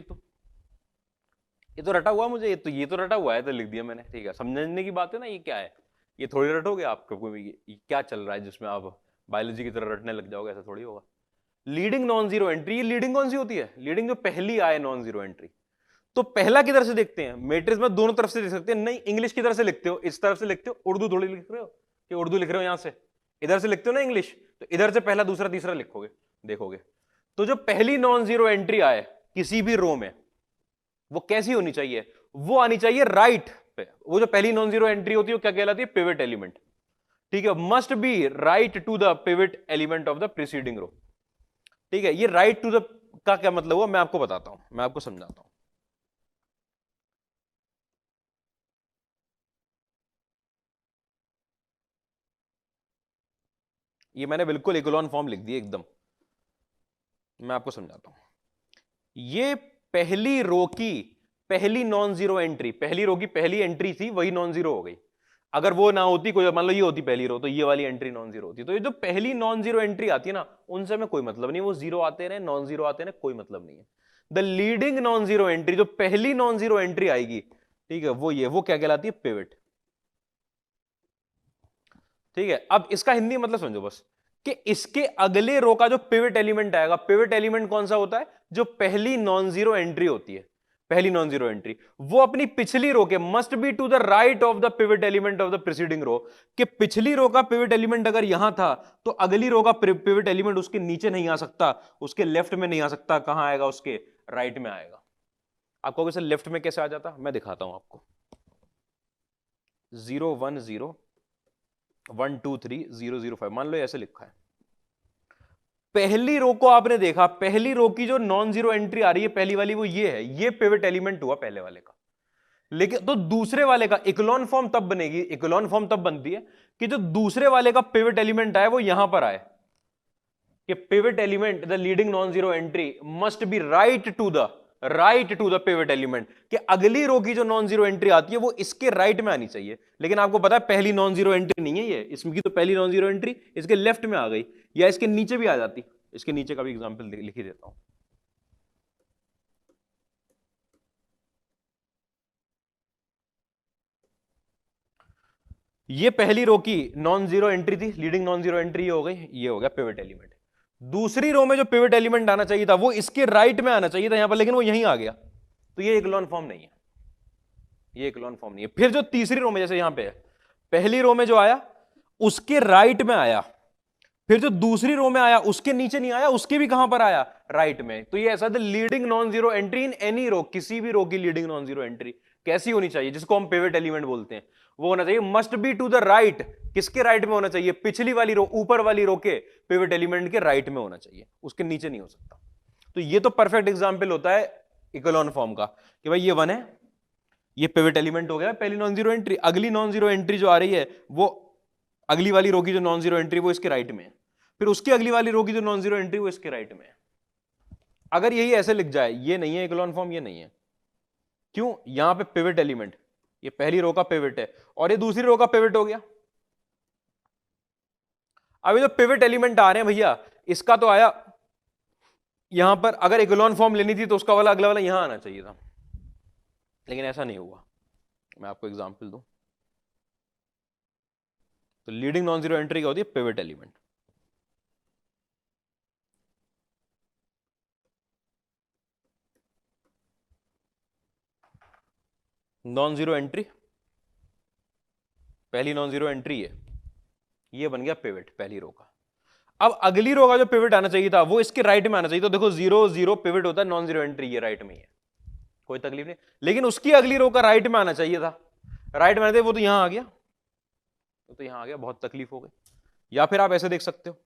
तो रटा हुआ मुझे, ये तो रटा हुआ है, तो लिख दिया मैंने, ठीक है। समझने की बात है ना, ये क्या है, ये थोड़ी रटोगे आपको, ये क्या चल रहा है जिसमें आप बायोलॉजी की तरह रटने लग जाओगे, ऐसा थोड़ी होगा। लीडिंग नॉन जीरो एंट्री, ये लीडिंग कौन सी होती है? लीडिंग जो पहली आए नॉन जीरो एंट्री। तो पहला किधर से देखते हैं? मैट्रिक्स में दोनों तरफ से देख सकते हैं। नहीं, इंग्लिश किधर से लिखते हो? इस तरफ से लिखते हो, उर्दू थोड़ी लिख रहे हो कि उर्दू लिख रहे हो यहां से, इधर से लिखते हो ना इंग्लिश, तो इधर से पहला दूसरा तीसरा लिखोगे, देखोगे। तो जो पहली नॉन जीरो एंट्री आए किसी भी रो में, वो कैसी होनी चाहिए? वो आनी चाहिए राइट पे। वो जो पहली नॉन जीरो एंट्री होती है वो क्या कहलाती है? पिवट एलिमेंट, ठीक है। Must be right to the pivot element of the preceding row, ठीक है। ये राइट टू द का क्या मतलब हुआ, मैं आपको बताता हूं, मैं आपको समझाता हूं। ये मैंने बिल्कुल इकोलॉन फॉर्म लिख दी एकदम, मैं आपको समझाता हूं। ये पहली रो की पहली नॉन जीरो एंट्री, पहली रो की पहली एंट्री थी, वही नॉन जीरो हो गई। अगर वो ना होती, कोई मान लो ये होती पहली रो, तो ये वाली एंट्री नॉन जीरो होती। तो ये जो पहली नॉन जीरो एंट्री आती है ना, उनसे में कोई मतलब नहीं, वो जीरो आते रहे नॉन जीरो आते रहे, कोई मतलब नहीं है। The leading non zero entry, जो पहली नॉन जीरो एंट्री आएगी, ठीक है, वो क्या कहलाती है? पिवट, ठीक है। अब इसका हिंदी मतलब समझो बस, कि इसके अगले रो का जो पिवट एलिमेंट आएगा, पिवट एलिमेंट कौन सा होता है? जो पहली नॉन जीरो एंट्री होती है। पहली नॉन जीरो एंट्री, वो अपनी पिछली रो के must be to the right of the pivot element of the preceding row, कि पिछली रो का पिवट एलिमेंट अगर यहां था तो अगली रो का पिवट एलिमेंट उसके नीचे नहीं आ सकता, उसके लेफ्ट में नहीं आ सकता, कहां आएगा, उसके राइट में आएगा। आप कहोगे सर लेफ्ट में कैसे आ जाता, मैं दिखाता हूं आपको। 0 1 0 1 2 3 0 0 5 मान लो ऐसे लिखा है। पहली रो को आपने देखा, पहली रो की जो नॉन जीरो एंट्री आ रही है पहली वाली, वो ये है, ये पिवट एलिमेंट हुआ पहले वाले का। लेकिन तो दूसरे वाले का इकोलॉन फॉर्म तब बनेगी, इकोलॉन फॉर्म तब बनती है कि जो दूसरे वाले का पिवट एलिमेंट आए वो यहां पर आए, कि pivot element the leading non zero entry must be right to the pivot element, कि अगली रो की जो नॉन जीरो एंट्री आती है वो इसके राइट में आनी चाहिए। लेकिन आपको पता है पहली नॉन जीरो एंट्री नहीं है ये, इसमें की तो पहली नॉन जीरो एंट्री इसके लेफ्ट में आ गई, या इसके नीचे भी आ जाती। इसके नीचे का भी एग्जांपल लिख ही देता हूं। ये पहली रो की नॉन जीरो एंट्री थी, लीडिंग नॉन जीरो एंट्री हो गई, ये हो गया पिवट एलिमेंट। दूसरी रो में जो पिवट एलिमेंट आना चाहिए था वो इसके राइट में आना चाहिए था यहां पर, लेकिन वो यहीं आ गया, तो ये इकोलॉन फॉर्म नहीं है, ये इकोलॉन फॉर्म नहीं है। फिर जो तीसरी रो में, जैसे यहां पे है, पहली रो में जो आया उसके राइट में आया, फिर जो दूसरी रो में आया उसके नीचे नहीं आया, उसके भी कहां पर आया, राइट में। तो ये ऐसा the leading non zero entry in any row, किसी भी रो की लीडिंग नॉन जीरो एंट्री कैसी होनी चाहिए, जिसको हम पिवट एलिमेंट बोलते हैं, वो होना चाहिए must be to the right. किसके राइट में होना चाहिए, पिछली वाली रो, ऊपर वाली रो के पिवट एलिमेंट के राइट में होना चाहिए, उसके नीचे नहीं हो सकता। तो ये तो परफेक्ट एग्जांपल होता है इकोलॉन फॉर्म का, कि भाई ये 1 है, ये पिवट एलिमेंट हो गया पहली नॉन जीरो एंट्री, अगली नॉन जीरो एंट्री जो आ रही है वो अगली वाली रो की जो नॉन जीरो एंट्री वो इसके राइट में है, फिर उसकी अगली वाली रो की जो नॉन जीरो एंट्री वो इसके राइट में है। अगर यही ऐसे लिख जाए, ये नहीं है इकोलॉन फॉर्म, ये नहीं है। क्यों, यहां पे पिवट एलिमेंट, ये पहली रो का पिवट है और ये दूसरी रो का पिवट हो गया। अभी जो पिवट एलिमेंट आ रहे हैं भैया, इसका तो आया यहां पर, अगर इकोलॉन फॉर्म लेनी थी तो उसका वाला अगला वाला यहां आना चाहिए था, लेकिन ऐसा नहीं हुआ। मैं आपको एग्जांपल दूं, तो लीडिंग नॉन जीरो एंट्री क्या होती है, pivot element. Non zero entry, पहली नॉन जीरो एंट्री है, ये बन गया पिवट पहली रो का। अब अगली रो का जो पिवट आना चाहिए था वो इसके राइट में आना चाहिए, तो देखो 0 0 पिवट होता है नॉन जीरो एंट्री, ये राइट में ही है, कोई तकलीफ नहीं। लेकिन उसकी अगली रो का राइट में आना चाहिए था, राइट में आना चाहिए, वो तो यहां आ गया, तो यहां आ गया, बहुत तकलीफ हो गई। या फिर आप ऐसे देख सकते हो,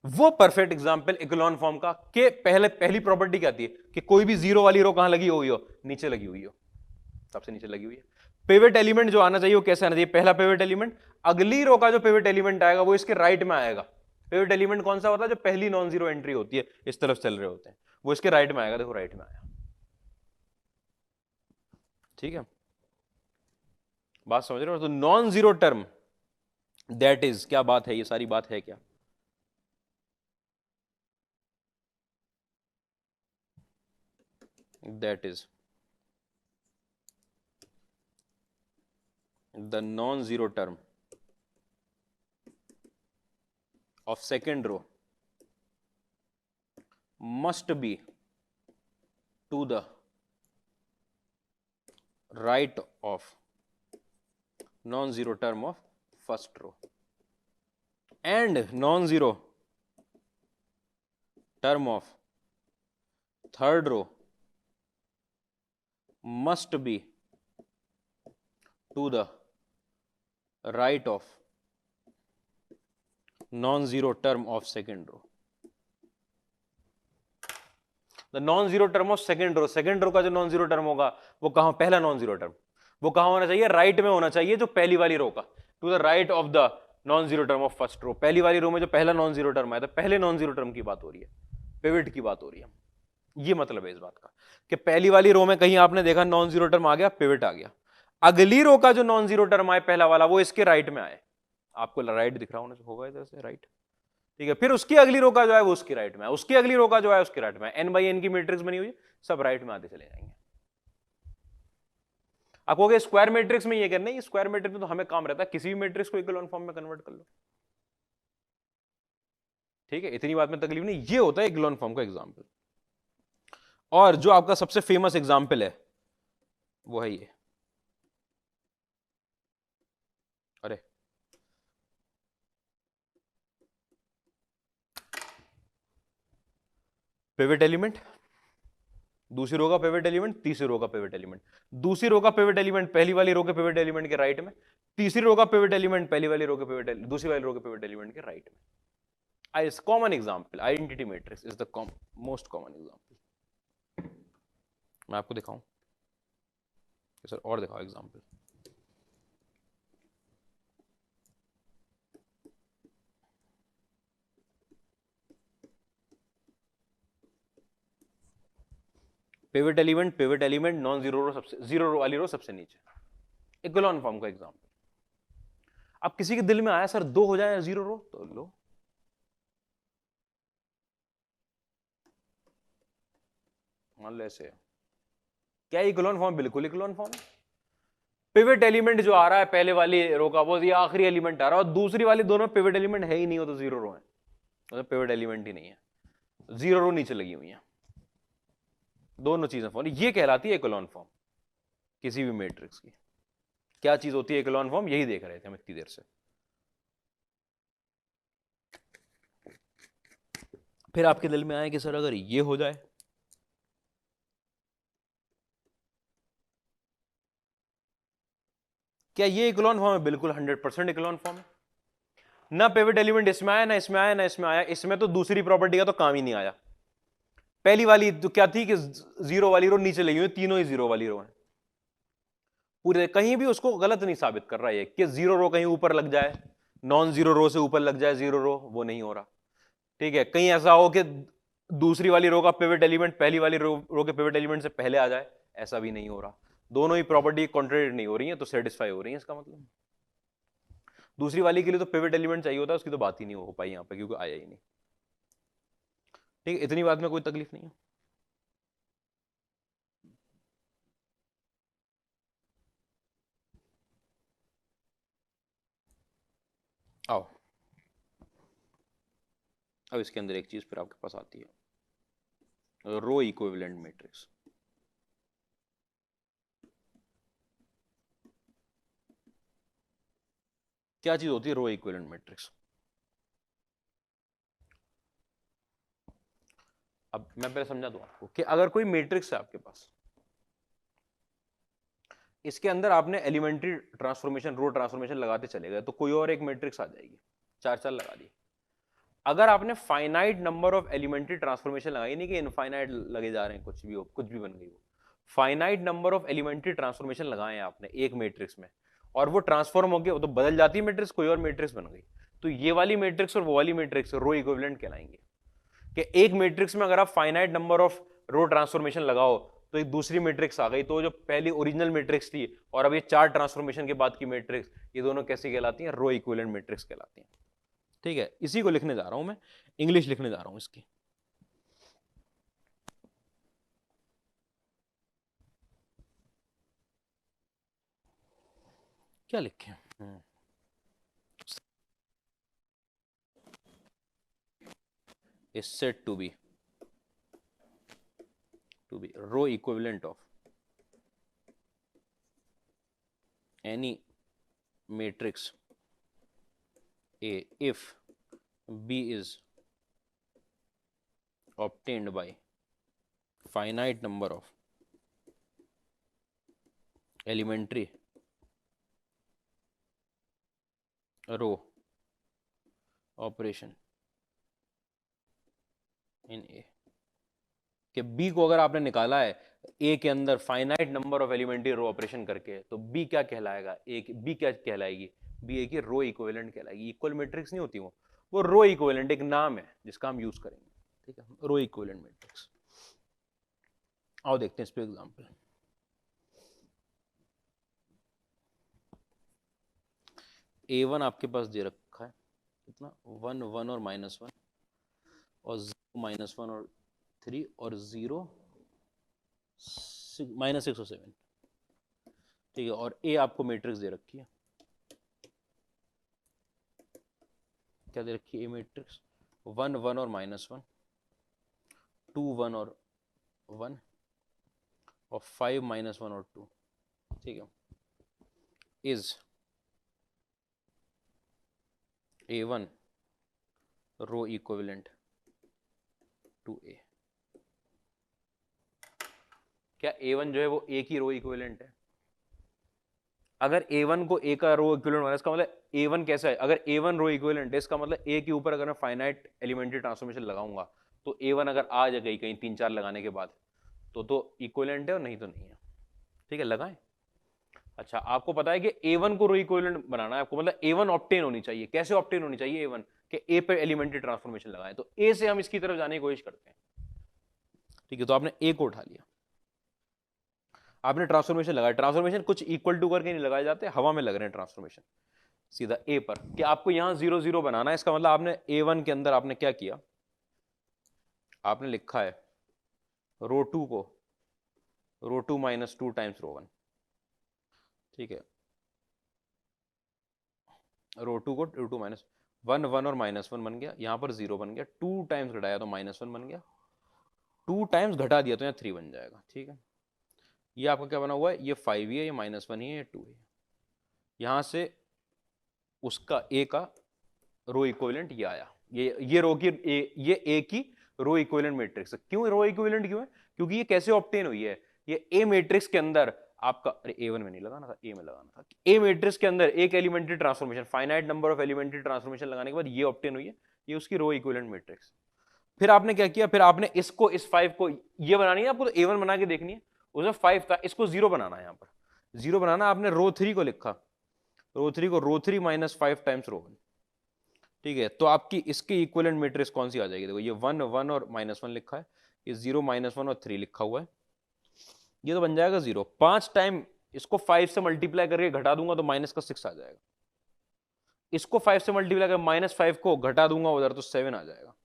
वो परफेक्ट एग्जांपल इकोलॉन फॉर्म का, कि पहली प्रॉपर्टी क्या आती है कि कोई भी जीरो वाली रो कहां लगी हुई हो, नीचे लगी हुई हो, सबसे नीचे लगी हुई है। पिवट एलिमेंट जो आना चाहिए वो कैसे आना चाहिए, पहला पिवट एलिमेंट, अगली रो का जो पिवट एलिमेंट आएगा वो इसके राइट में आएगा। पिवट एलिमेंट कौन सा होता है, जो पहली नॉन जीरो एंट्री होती है, इस तरफ चल रहे होते हैं, वो इसके राइट में आएगा, देखो राइट में आया। ठीक है, बात समझ रहे हो। तो non zero term, that is, क्या बात है, ये सारी बात है क्या, that is the non-zero term of second row must be to the right of non-zero term of first row, and non-zero term of third row must be to the right of non-zero term of second row. The non zero term of second row, second row का जो non zero term होगा वो कहां, पहला non zero term वो कहां होना चाहिए, राइट में होना चाहिए, जो पहली वाली रो का, to the right of the non zero term of first row. पहली वाली रो में जो पहला नॉन जीरो टर्म आया था, पहले नॉन जीरो टर्म की बात हो रही है, पिवट की बात हो रही है। ये मतलब है इस बात का कि पहली वाली रो में कहीं आपने देखा नॉन जीरो टर्म आ गया, पिवट आ गया, अगली रो का जो नॉन जीरो टर्म आए पहला वाला वो इसके राइट में आए, आपको राइट दिख रहा होगा इधर से, राइट, ठीक है। फिर उसकी अगली रो का जो है वो उसकी राइट में है, उसकी अगली रो का जो है उसकी राइट में, n बाई एन की मैट्रिक्स बनी हुई है, सब राइट में आते चले जाएंगे। आप कहोगे स्क्वायर मैट्रिक्स में ये करना है, स्क्वायर मैट्रिक्स में तो हमें काम रहता है किसी भी मैट्रिक्स को इकोलॉन फॉर्म में कन्वर्ट कर लो, ठीक है, इतनी बात में तकलीफ नहीं, ये होता है इक्लोन फॉर्म का एग्जाम्पल। और जो आपका सबसे फेमस एग्जाम्पल है वो है ये, अरे पिवट एलिमेंट, दूसरी रो का पिवट एलिमेंट, तीसरी रो का पिवट एलिमेंट, दूसरी रो का पिवट एलिमेंट पहली वाली रो के पिवट एलिमेंट के राइट में, तीसरी रो का पिवट एलिमेंट पहली वाली रो के पिवट, दूसरी वाली रो के पिवट एलिमेंट के राइट में। Common example, identity matrix is the most common example. मैं आपको दिखाऊं सर, और दिखाओ example. Pivot element non zero row, सबसे जीरो रो वाली रो सबसे नीचे, इक्लोन फॉर्म का एग्जाम्पल। अब किसी के दिल में आया सर दो हो जाए जीरो रो, तो लो, मान लो ऐसे, क्या इक्लोन फॉर्म? बिल्कुल इक्लोन फॉर्म है। पिवट एलिमेंट जो आ रहा है पहले वाली रो का, वो ये आखिरी एलिमेंट आ रहा है, और दूसरी वाली दोनों पिवट एलिमेंट है ही नहीं, हो तो जीरो रो है, मतलब पिवट एलिमेंट ही नहीं है, जीरो रो नीचे लगी हुई है, दोनों चीजें फॉर्म, ये कहलाती है इक्लोन फॉर्म किसी भी मैट्रिक्स की। क्या चीज होती है इक्लोन फॉर्म, यही देख रहे थे हम इतनी देर से। फिर आपके दिल में आए कि सर अगर ये हो जाए, क्या ये इक्लोन फॉर्म है? बिल्कुल 100% इक्लोन फॉर्म है। ना पिवट एलिमेंट इसमें आया, ना इसमें आया, ना इसमें आया, इसमें तो दूसरी प्रॉपर्टी का तो काम ही नहीं आया। पहली वाली तो क्या थी कि जीरो वाली रो नीचे लगी हुई, तीनों ही जीरो वाली रो है, पूरे कहीं भी उसको गलत नहीं साबित कर रहा है कि जीरो रो कहीं ऊपर लग जाए, नॉन जीरो रो से ऊपर लग जाए जीरो रो, वो नहीं हो रहा। ठीक है, कहीं ऐसा हो कि दूसरी वाली रो का पिवट एलिमेंट पहली वाली रो के पिवट एलिमेंट से पहले आ जाए, ऐसा भी नहीं हो रहा। दोनों ही प्रॉपर्टी कॉन्ट्रेडिक्ट नहीं हो रही है, तो सेटिस्फाई हो रही है, इसका मतलब। दूसरी वाली के लिए तो पिवट एलिमेंट चाहिए होता है, उसकी तो बात ही नहीं हो पाई यहां पर, क्योंकि आया ही नहीं। ठीक है, इतनी बात में कोई तकलीफ नहीं है। आओ, अब इसके अंदर एक चीज फिर आपके पास आती है, रो इक्विवेलेंट मैट्रिक्स। क्या चीज होती है रो इक्विवेलेंट मैट्रिक्स? अब मैं पहले समझा दूं आपको कि अगर कोई मैट्रिक्स है आपके पास, इसके अंदर आपने एलिमेंट्री ट्रांसफॉर्मेशन, रो ट्रांसफॉर्मेशन लगाते चले गए, तो कोई और एक मैट्रिक्स आ जाएगी, चार चार लगा दी। अगर आपने finite number of elementary transformation लगाई, नहीं कि इनफाइनाइट लगे जा रहे हैं, कुछ भी हो, कुछ भी बन गई हो, finite number of elementary transformation लगाए हैं आपने एक मैट्रिक्स में, और वो ट्रांसफॉर्म हो गया, वो तो बदल जाती है मैट्रिक्स, कोई और मैट्रिक्स बन गई, तो ये वाली मैट्रिक्स और वो वाली मैट्रिक्स रो इक्विवेलेंट कहलाएंगे। कि एक मैट्रिक्स में अगर आप finite number of row transformation लगाओ, तो एक दूसरी मैट्रिक्स आ गई, तो जो पहली ओरिजिनल मैट्रिक्स थी और अब ये चार ट्रांसफॉर्मेशन के बाद की मैट्रिक्स, ये दोनों कैसी कहलाती हैं? रो इक्विवेलेंट मैट्रिक्स कहलाती हैं। ठीक है, इसी को लिखने जा रहा हूं मैं, इंग्लिश लिखने जा रहा हूं इसकी। क्या लिखें? is said to be row equivalent of any matrix A if B is obtained by finite number of elementary row operation in A। कि B को अगर आपने निकाला है A के अंदर finite number of elementary row operation करके, तो B क्या कहलाएगा? B क्या कहलाएगी? B A की रो इक्विवेलेंट कहलाएगी। इक्वल मैट्रिक्स नहीं होती वो रो इक्विवेलेंट एक नाम है जिसका हम यूज करेंगे। ठीक है, रो इक्विवेलेंट मैट्रिक्स। आओ देखते हैं इस पे एग्जांपल। A1 आपके पास दे रखा है कितना, 1 1 और -1, और 0 -1 और 3 और 0 -6 और 7। ठीक है, और A आपको मैट्रिक्स दे रखी है, क्या दे रखी है? A मैट्रिक्स 1 1 और -1, 2 1 और 1 और 5 -1 और 2, ठीक है, is A1 row equivalent to A। क्या A1 जो है वो A की रो इक्विवेलेंट है? अगर A1 को A का रो इक्विवेलेंट माना, इसका मतलब A1 कैसा है? अगर A1 रो इक्विवेलेंट है, इसका मतलब A के ऊपर अगर मैं फाइनाइट एलिमेंट्री ट्रांसफॉर्मेशन लगाऊंगा तो A1 अगर आ जाए कहीं 3-4 लगाने के बाद तो इक्विवेलेंट है और नहीं तो नहीं है। ठीक है, लगाएं। अच्छा, आपको पता है कि A1 को रो इक्विवेलेंट बनाना है आपको, मतलब A1 ऑब्टेन होनी चाहिए। कैसे ऑब्टेन होनी चाहिए A1? कि A पे एलिमेंट्री ट्रांसफॉर्मेशन लगाएं, तो A से हम इसकी तरफ जाने की कोशिश करते हैं। ठीक है, तो आपने A को उठा लिया, आपने ट्रांसफॉर्मेशन लगाया। ट्रांसफॉर्मेशन कुछ इक्वल टू करके नहीं लगाए जाते, हवा में लग रहे हैं ट्रांसफॉर्मेशन सीधा A पर, कि आपको यहां 0 0 बनाना है। इसका मतलब आपने A1 के अंदर आपने क्या किया, आपने लिखा है रो 2 को रो 2 -2 टाइम्स रो 1। ठीक है, रो 2 को रो 2 -1 1 और -1 बन गया, यहां पर 0 बन गया, 2 टाइम्स घटाया तो -1 बन गया, 2 टाइम्स घटा दिया तो यहाँ 3 बन जाएगा। ठीक है, ये आपका क्या बना हुआ है, ये 5 ही है, ये -1 ही है, ये 2 है। यहां से उसका A का रो इक्विवेलेंट ये आया, ये रो की ये A की रो इक्विवेलेंट मैट्रिक्स। क्यों रो इक्विवेलेंट क्यों है? क्योंकि ये कैसे ऑब्टेन हुई है, ये A मैट्रिक्स के अंदर आपका, अरे A1 में नहीं लगाना था, A में लगाना था। A मैट्रिक्स के अंदर एक elementary transformation, finite number of elementary transformation लगाने के बाद ये ऑब्टेन हुई है, ये उसकी रो इक्विवेलेंट मैट्रिक्स। फिर आपने क्या किया, फिर आपने इसको इस 5 को ये बनानी है आपको, तो A1 बना के देखनी है, उसमें 5 था, इसको 0 बनाना है, यहां पर 0 बनाना। आपने रो 3 को लिखा, रो 3 को रो 3 -5 टाइम्स रो 1। ठीक है, तो आपकी इसकी इक्विवेलेंट मैट्रिक्स कौन सी आ जाएगी? देखो, ये 1 1 और -1 लिखा है, ये 0 -1 और 3 लिखा हुआ है, ये तो बन जाएगा 0। 5 टाइम इसको 5 से मल्टीप्लाई करके घटा दूंगा तो -6 आ जाएगा। इसको 5 से मल्टीप्लाई कर -5 को घटा दूंगा उधर तो 7 आ जाएगा।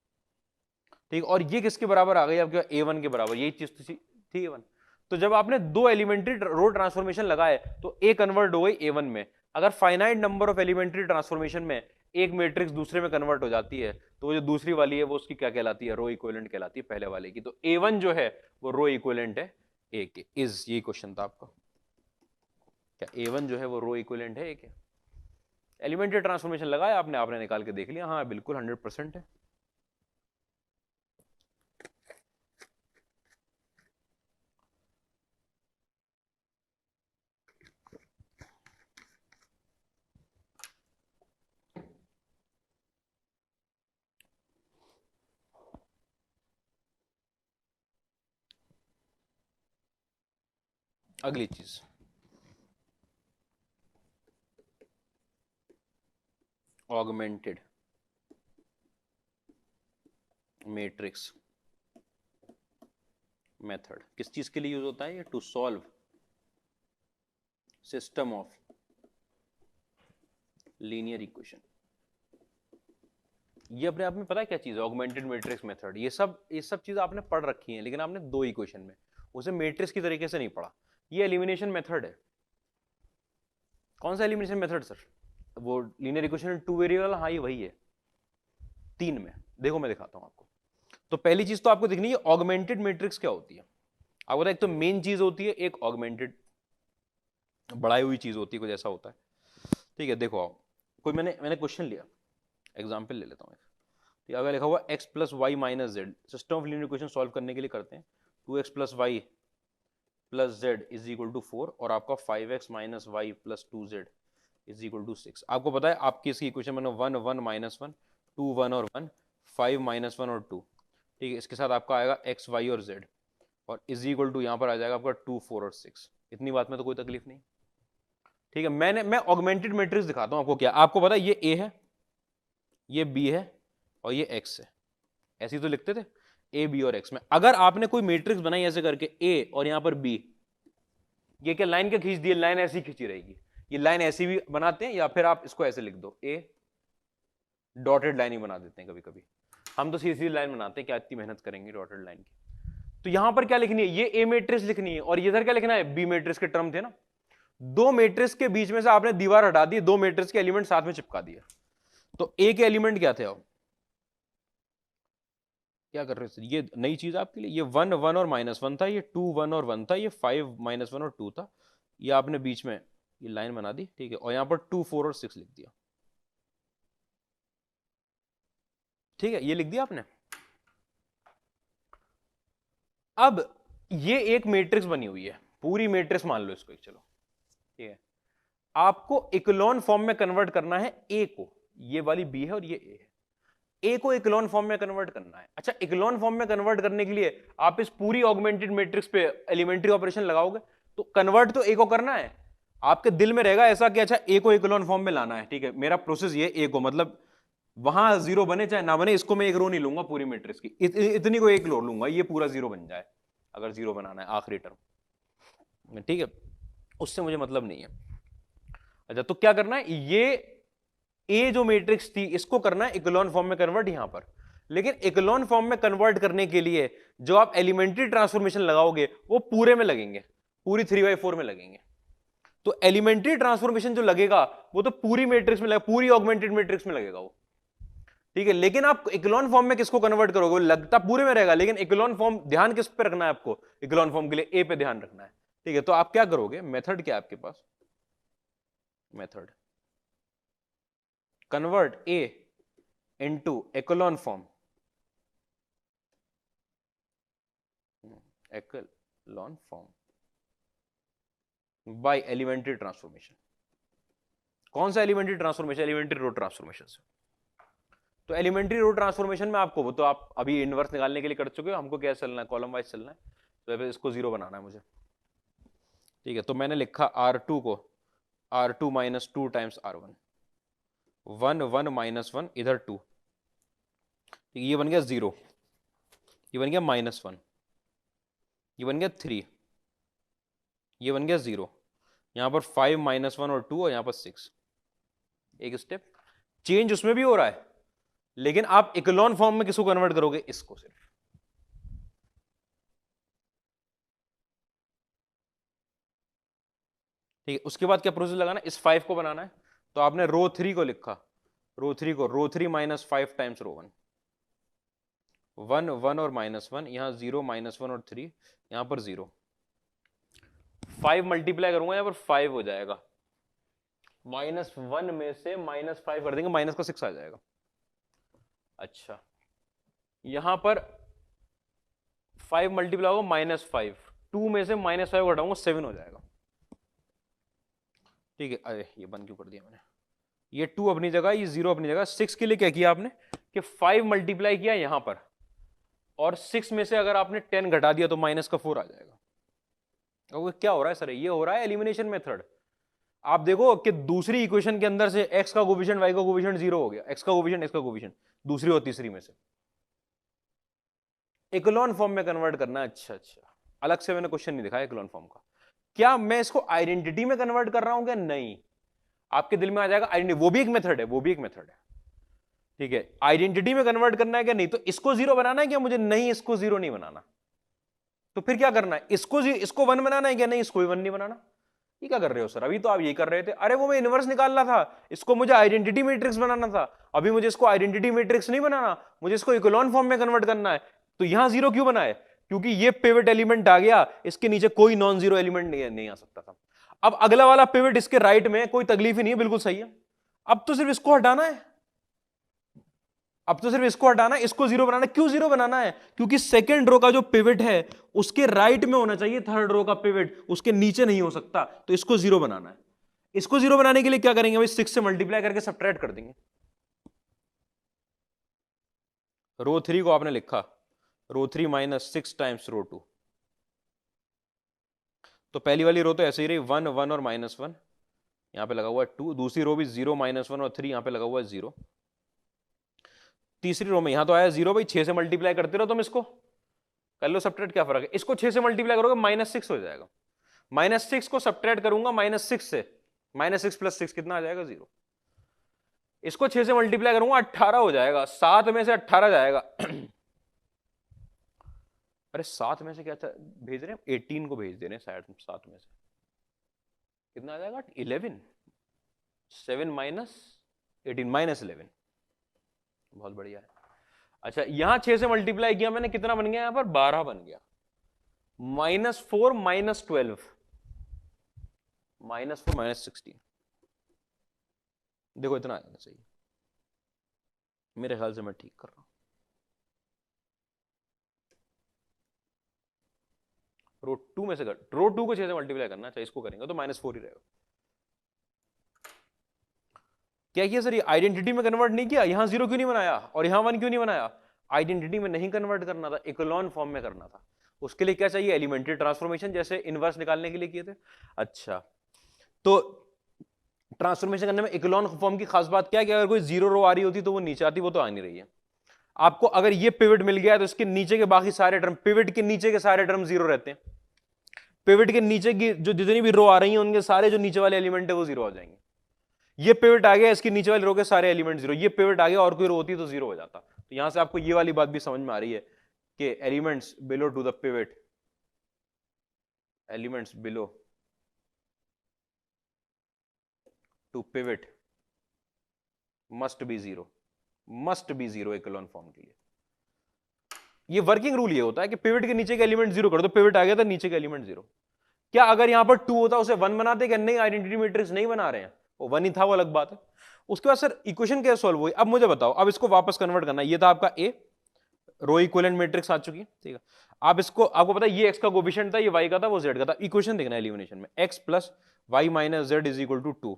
ठीक, और ये किसके बराबर आ गई आपके A1 के बराबर, यही चीज थी A1। तो जब आपने दो एलिमेंट्री रो ट्रांसफॉर्मेशन लगाए तो A कन्वर्ट हो गई A1 में। अगर finite number of elementary transformation में एक मैट्रिक्स दूसरे में कन्वर्ट हो जाती है तो वो जो दूसरी वाली है वो उसकी क्या कहलाती है, रो इक्विवेलेंट कहलाती है पहले वाले की। तो A1 जो है वो रो इक्विवेलेंट है A के। इज ये क्वेश्चन था आपका, क्या A1 जो है वो रो इक्विवेलेंट है A के? एलिमेंट्री ट्रांसफॉर्मेशन लगाया आपने, आपने निकाल के देख लिया, हाँ बिल्कुल 100% है। अगली चीज, ऑगमेंटेड मैट्रिक्स मेथड किस चीज के लिए यूज होता है? To solve system of linear equation. ये अपने आप में पता है क्या चीज है? Augmented matrix method. ये सब चीज आपने पढ़ रखी है, लेकिन आपने दो इक्वेशन में उसे मैट्रिक्स की तरीके से नहीं पढ़ा। ये एलिमिनेशन मेथड है। कौन सा एलिमिनेशन मेथड सर? वो लीनियर इक्वेशन 2 वेरिएबल, हाँ ये वही है 3 में। देखो मैं दिखाता हूं आपको। तो पहली चीज तो आपको दिखनी है ऑगमेंटेड मैट्रिक्स क्या होती है। आपको पता है एक तो मेन चीज होती है, एक ऑगमेंटेड बढ़ाई हुई चीज होती है, कुछ ऐसा होता है। ठीक है, देखो कोई मैंने क्वेश्चन लिया, एग्जाम्पल ले लेता हूँ। ठीक है, अगर लिखा हुआ x plus y minus z, system of linear equation solve करने के लिए करते हैं। 2x plus y plus z is equal to 4 और आपका 5x minus y plus 2z is equal to 6। आपको पता है आपकी इसकी इक्वेशन बनो 1 1 -1 2 1 और 1 5 -1 और 2। ठीक है, इसके साथ आपका आएगा x y और z और इज इक्वल टू यहाँ पर आ जाएगा आपका 2 4 और 6। इतनी बात में तो कोई तकलीफ नहीं। ठीक है, मैं ऑगमेंटेड मैट्रिक्स दिखाता हूँ आपको। क्या आपको पता है ये A है, ये B है और ये X है। ऐसे ही तो लिखते थे A B और X में। अगर आपने कोई मैट्रिक्स बनाई ऐसे करके A और यहां पर B, ये क्या लाइन क्या खींच दी है? लाइन ऐसी खींची रहेगी। ये लाइन ऐसी भी बनाते हैं या फिर आप इसको ऐसे लिख दो, A डॉटेड लाइन ही बना देते हैं कभी कभी। हम तो सीधी लाइन बनाते हैं, क्या इतनी मेहनत करेंगे डॉटेड लाइन की। तो यहां पर क्या लिखनी है? ये A मैट्रिक्स लिखनी है और इधर क्या लिखना है? B मैट्रिक्स के टर्म थे ना। दो मैट्रिक्स के बीच में से आपने दीवार हटा दी, दो मैट्रिक्स के एलिमेंट साथ में चिपका दिए। तो A के एलिमेंट क्या थे? क्या कर रहे हो? ये नई चीज आपके लिए, ये 1 1 और -1 था, ये 2 1 और 1 था, ये 5 -1 और 2 था, ये आपने बीच में ये लाइन बना दी, ठीक है, और यहाँ पर 2 4 और 6 लिख दिया, ठीक है, ये लिख दिया आपने। अब ये एक मैट्रिक्स बनी हुई है, पूरी मैट्रिक्स मान लो इसको एक, चलो ठीक है, आपको इक्लोन फॉर्म में कन्वर्ट करना है ए को, ये वाली बी है और ये ए है, ए को इक्लोन फॉर्म में कन्वर्ट करना है। अच्छा, इक्लोन फॉर्म में कन्वर्ट करने के लिए आप इस पूरी ऑगमेंटेड मैट्रिक्स पे एलिमेंट्री ऑपरेशन लगाओगे, तो कन्वर्ट तो ए को करना है, आपके दिल में रहेगा ऐसा कि अच्छा ए को इक्लोन फॉर्म में लाना है, ठीक है, मेरा प्रोसेस ये ए को, मतलब वहां जीरो बने चाहे ना बने, इसको मैं एक रो नहीं लूंगा पूरी मैट्रिक्स की, इतनी को एक रो लूंगा, ये पूरा जीरो बन जाए अगर जीरो बनाना है आखिरी टर्म, ठीक है, उससे मुझे मतलब नहीं है। अच्छा, तो क्या करना है, ये ए जो मैट्रिक्स थी इसको करना है इक्लोन फॉर्म में कन्वर्ट यहां पर, लेकिन इक्लोन फॉर्म में कन्वर्ट करने के लिए जो आप एलिमेंट्री ट्रांसफॉर्मेशन लगाओगे वो पूरे में लगेंगे, पूरी 3/4 में लगेंगे। तो एलिमेंट्री ट्रांसफॉर्मेशन जो लगेगा वो तो पूरी मैट्रिक्स में लगेगा, पूरी ऑगमेंटेड मैट्रिक्स में लगेगा वो, ठीक है, लेकिन आप इक्लोन फॉर्म में किसको कन्वर्ट करोगे, वो लगता पूरे में रहेगा, लेकिन इक्लोन फॉर्म ध्यान किस पे रखना है आपको, इक्लोन फॉर्म के लिए ए पे ध्यान रखना है, ठीक है। तो आप क्या करोगे, मेथड क्या है आपके पास, method convert A into echelon form, echelon form by elementary transformation. कौन सा elementary transformation, elementary row transformation से। तो एलिमेंट्री रो ट्रांसफॉर्मेशन में आपको, वो तो आप अभी इनवर्स निकालने के लिए कर चुके हो, हमको क्या चलना है, कॉलम वाइज चलना है, तो इसको जीरो बनाना है मुझे, ठीक है। तो मैंने लिखा R2 को R2 माइनस 2 टाइम्स R1, 1 1 -1 इधर 2, ये बन गया 0, ये बन गया -1, ये बन गया 3, ये बन गया 0, यहां पर 5 -1 और 2 और यहां पर 6, एक स्टेप चेंज उसमें भी हो रहा है, लेकिन आप इक्लोन फॉर्म में किसको कन्वर्ट करोगे, इसको सिर्फ, ठीक है। उसके बाद क्या प्रोसेस लगाना है, इस 5 को बनाना है, तो आपने रो 3 को लिखा, रो 3 को रो 3 -5 टाइम्स रो 1, 1 1 और -1, यहां 0 -1 और 3, यहां पर 0, 5 मल्टीप्लाई करूंगा यहां पर 5 हो जाएगा, -1 में से -5 कर देंगे, माइनस का 6 आ जाएगा। अच्छा, यहां पर 5 मल्टीप्लाई होगा -5, 2 में से -5 घटाऊंगा 7 हो जाएगा, ठीक है। अरे ये बंद क्यों कर दिया मैंने, ये 2 अपनी जगह, ये 0 अपनी जगह, 6 के लिए क्या किया आपने कि 5 मल्टीप्लाई किया यहां पर, और 6 में से अगर आपने 10 घटा दिया तो -4 आ जाएगा। और क्या हो रहा है सर, ये हो रहा है एलिमिनेशन मेथड। आप देखो कि दूसरी इक्वेशन के अंदर से x का कोफिशिएंट y का कोफिशिएंट 0 हो गया, x का कोफिशिएंट x का कोफिशिएंट, दूसरी और तीसरी में से इक्लोन फॉर्म में कन्वर्ट करना है। अच्छा अच्छा, अलग से मैंने क्वेश्चन नहीं दिखाया इक्लोन फॉर्म का, क्या मैं इसको आइडेंटिटी में कन्वर्ट कर रहा हूं क्या, नहीं, आपके दिल में आ जाएगा आइडेंटिटी, वो भी एक मेथड है, वो भी एक मेथड है, ठीक है। आइडेंटिटी में कन्वर्ट करना है क्या, नहीं, तो इसको 0 बनाना है क्या मुझे, नहीं, इसको 0 नहीं बनाना, तो फिर क्या करना है, इसको 1 बनाना है क्या, नहीं, इसको भी 1 नहीं बनाना। ये क्या कर रहे हो सर, अभी तो आप ये कर रहे थे, अरे वो मैं इनवर्स निकाल रहा था, इसको मुझे आइडेंटिटी मैट्रिक्स बनाना था, अभी मुझे इसको आइडेंटिटी मैट्रिक्स नहीं बनाना, मुझे इसको इकोलॉन फॉर्म में कन्वर्ट करना है। तो यहां 0 क्यों बनाए, क्योंकि ये पिवट एलिमेंट आ गया, इसके नीचे कोई नॉन जीरो एलिमेंट नहीं आ सकता था। अब अगला वाला पिवट इसके राइट में, कोई तकलीफ ही नहीं है, बिल्कुल सही है। अब तो सिर्फ इसको हटाना है, अब तो सिर्फ इसको हटाना है, इसको 0 बनाना है। क्यों 0 बनाना है, क्योंकि सेकंड रो का जो पिवट है उसके राइट में होना चाहिए, थर्ड रो का पिवट उसके नीचे नहीं हो सकता, तो इसको 0 बनाना है। इसको 0 बनाने के लिए क्या करेंगे भाई, 6 से मल्टीप्लाई करके सब्ट्रैक्ट कर देंगे। रो 3 को आपने लिखा रो 3 -6 टाइम्स रो 2, तो पहली वाली रो तो ऐसे ही रही, 1 1 और -1, यहां पे लगा हुआ है 2, दूसरी रो भी 0 -1 और 3, यहां पे लगा हुआ है 0, तीसरी रो में यहां तो आया 0 भाई, 6 से मल्टीप्लाई करते रहो तुम, इसको कर लो सब्ट्रैक्ट, क्या फर्क है, इसको 6 से मल्टीप्लाई करोगे -6 हो जाएगा, -6 को सब्ट्रैक्ट करूंगा -6 से, -6 + 6 कितना आ जाएगा, 0, इसको 6 से मल्टीप्लाई करूंगा 18 हो जाएगा, 7 में से 18 जाएगा अरे 7 में से क्या भेज रहे हैं, 18 को भेज दे रहे हैं शायद, 7 में से कितना आ जाएगा, 11, 7 - 18 -11, बहुत बढ़िया है। अच्छा यहां 6 से मल्टीप्लाई किया मैंने, कितना बन गया यहां पर 12 बन गया, -4 -12 -4 -16, देखो इतना आएगा सही, मेरे ख्याल से मैं ठीक कर रहा हूं। √2 में से √2 को 6 से मल्टीप्लाई करना, अच्छा इसको करेंगे तो -4 ही रहेगा। क्या किया सर, ये आइडेंटिटी में कन्वर्ट नहीं किया, यहां 0 क्यों नहीं बनाया और यहां 1 क्यों नहीं बनाया? आइडेंटिटी में नहीं कन्वर्ट करना था, इकोलॉन फॉर्म में करना था। उसके लिए क्या चाहिए, एलिमेंट्री ट्रांसफॉर्मेशन, जैसे इनवर्स निकालने के लिए किए थे। अच्छा तो ट्रांसफॉर्मेशन करने में इकोलॉन फॉर्म की खास बात क्या है कि अगर कोई 0 रो आ रही होती तो वो नीचे आती, वो तो आ नहीं रही है। आपको अगर ये पिवट मिल गया तो इसके नीचे के बाकी सारे टर्म, पिवट के नीचे के सारे टर्म 0 रहते हैं। पिवट के नीचे की जो जितनी भी रो आ रही हैं उनके सारे जो नीचे वाले एलिमेंट है वो 0 हो जाएंगे। ये पिवट आ गया, इसके नीचे वाली रो के सारे एलिमेंट 0, ये पिवट आ गया और कोई रो होती तो 0 हो जाता। तो यहां से आपको ये वाली बात भी समझ में आ रही है कि elements below to the pivot, elements below to pivot must be 0, must be 0 echelon form के लिए। ये वर्किंग रूल ये होता है कि पिवट के नीचे का एलिमेंट 0 कर दो, पिवट आ गया था, नीचे का एलिमेंट 0। क्या अगर यहां पर 2 होता उसे 1 बनाते क्या? नहीं, आइडेंटिटी मैट्रिक्स नहीं बना रहे हैं, वो 1 ही था, वो अलग बात है। उसके बाद सर इक्वेशन कैसे सॉल्व हुई, अब मुझे बताओ। अब इसको वापस कन्वर्ट करना, ये था आपका ए, रो इक्विवेलेंट मैट्रिक्स आ चुकी है, ठीक है। आप इसको, आपको पता है ये x का कोएफिशिएंट था, ये y का था, वो z का था। इक्वेशन देखना एलिमिनेशन में, x plus y minus z is equal to 2,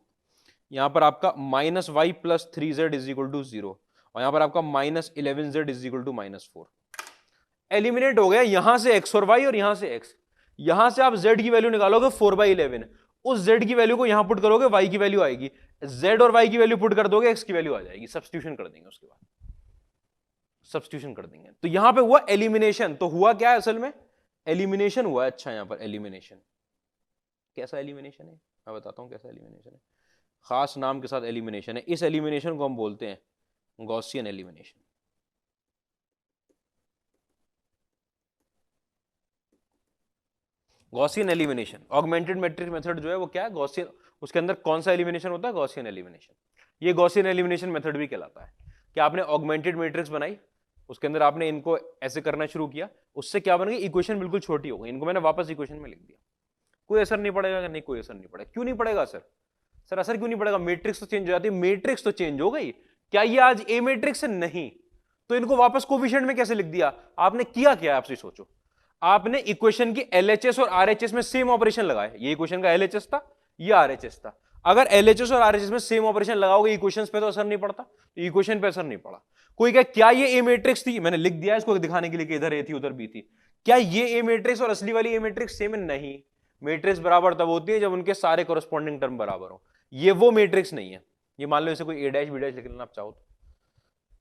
यहां पर आपका minus y plus 3z is equal to 0, और यहां पर आपका minus 11z is equal to -4। Eliminate हो गया यहां से x और y और यहां से x। यहां से आप z की वैल्यू निकालोगे 4/11, उस z की वैल्यू को यहां पुट करोगे, y की वैल्यू आएगी, z और y की वैल्यू पुट कर दोगे, x की वैल्यू आ जाएगी, सब्स्टिट्यूशन कर देंगे, उसके बाद सब्स्टिट्यूशन कर देंगे। तो यहां पे हुआ एलिमिनेशन। तो हुआ क्या है असल में, एलिमिनेशन हुआ है। अच्छा यहां पर एलिमिनेशन, कैसा एलिमिनेशन है मैं बताता हूं कैसा एलिमिनेशन है, खास नाम के साथ एलिमिनेशन है। इस एलिमिनेशन को हम बोलते हैं Gaussian elimination. Gaussian elimination, augmented matrix method जो है वो क्या है, गॉसियन। उसके अंदर कौन सा एलिमिनेशन होता है, गॉसियन एलिमिनेशन। ये गॉसियन एलिमिनेशन मेथड भी कहलाता है कि आपने ऑगमेंटेड मैट्रिक्स बनाई, उसके अंदर आपने इनको ऐसे करना शुरू किया, उससे क्या बन गई, इक्वेशन बिल्कुल छोटी हो गई, इनको मैंने वापस इक्वेशन में लिख दिया। कोई असर नहीं पड़ेगा? नहीं, कोई असर नहीं पड़ेगा। क्यों नहीं पड़ेगा सर? सर असर क्यों नहीं पड़ेगा, मैट्रिक्स तो चेंज हो जाती है। मैट्रिक्स तो चेंज हो गई, क्या ये आज ए मैट्रिक्स है? नहीं। तो इनको वापस कोएफिशिएंट में कैसे लिख दिया आपने? किया क्या, आपसे सोचो। आपने इक्वेशन की एलएचएस और आरएचएस में सेम ऑपरेशन लगाए। ये इक्वेशन का एलएचएस था, ये आरएचएस था। अगर एलएचएस और आरएचएस में सेम ऑपरेशन लगाओगे इक्वेशंस पे तो असर नहीं पड़ता, तो इक्वेशन पे असर नहीं पड़ा। कोई कहे क्या ये ए मैट्रिक्स थी? मैंने लिख दिया इसको दिखाने के लिए कि इधर ए थी उधर बी थी। क्या ये ए मैट्रिक्स और असली वाली ए मैट्रिक्स सेम है? नहीं। मैट्रिक्स बराबर तब होती है जब उनके सारे कोरेस्पॉन्डिंग टर्म बराबर हो। ये वो मैट्रिक्स नहीं है। ये मान लो इसे कोई ए डैश बी डैश लिख लेना आप चाहो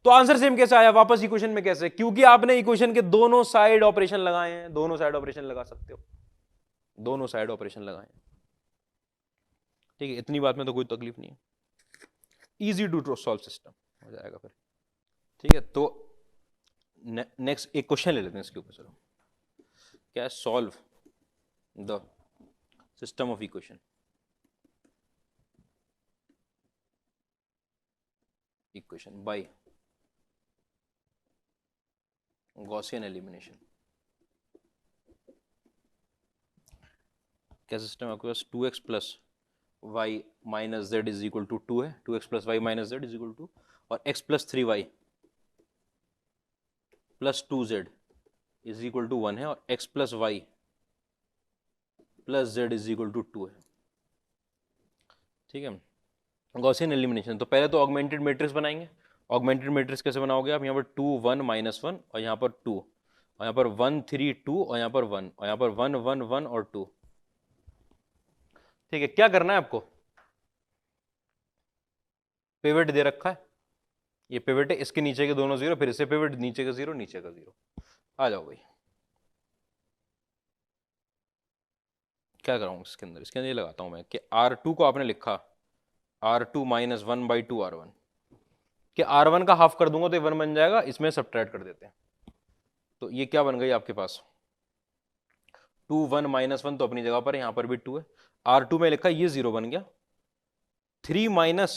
तो आंसर सेम कैसे आया वापस इक्वेशन में? कैसे? क्योंकि आपने इक्वेशन के दोनों साइड ऑपरेशन लगाए हैं। दोनों साइड ऑपरेशन लगा सकते हो, दोनों साइड ऑपरेशन लगाए, ठीक है। इतनी बात में तो कोई तकलीफ नहीं है, इजी टू सॉल्व सिस्टम हो जाएगा फिर, ठीक है। तो नेक्स्ट एक क्वेश्चन ले लेते हैं इसके ऊपर। चलो क्या, solve the system of equation, equation by Gaussian elimination. क्या सिस्टम आपके पास 2x plus y minus z is equal to 2 है, 2x plus y minus z is equal to, और x plus 3y plus 2z is equal to 1 है, और x plus y plus z is equal to 2 है, ठीक है। Gaussian elimination, तो पहले तो ऑगमेंटेड मैट्रिक्स बनाएंगे। ऑगमेंटेड मैट्रिक्स कैसे बनाओगे आप? यहाँ पर 2 1 -1 और यहाँ पर 2, और यहाँ पर 1 3 2 और यहाँ पर 1 और यहाँ पर 1 1 1 और 2, ठीक है। क्या करना है आपको? पिवट दे रखा है, ये पिवट है, इसके नीचे के दोनों 0, फिर इसे पिवट, नीचे का 0 नीचे का 0। आ जाओ भाई, क्या कराऊंगा इसके अंदर? इसके अंदर ये लगाता हूं मैं कि R2 को आपने लिखा R2 माइनस 1/2 R1, कि R1 का हाफ कर दूंगा तो 1 बन जाएगा, इसमें सब्ट्रैक्ट कर देते हैं। तो ये क्या बन गई आपके पास? 2 1 -1 तो अपनी जगह पर, यहां पर भी 2 है। R2 में लिखा, ये 0 बन गया। 3 माइनस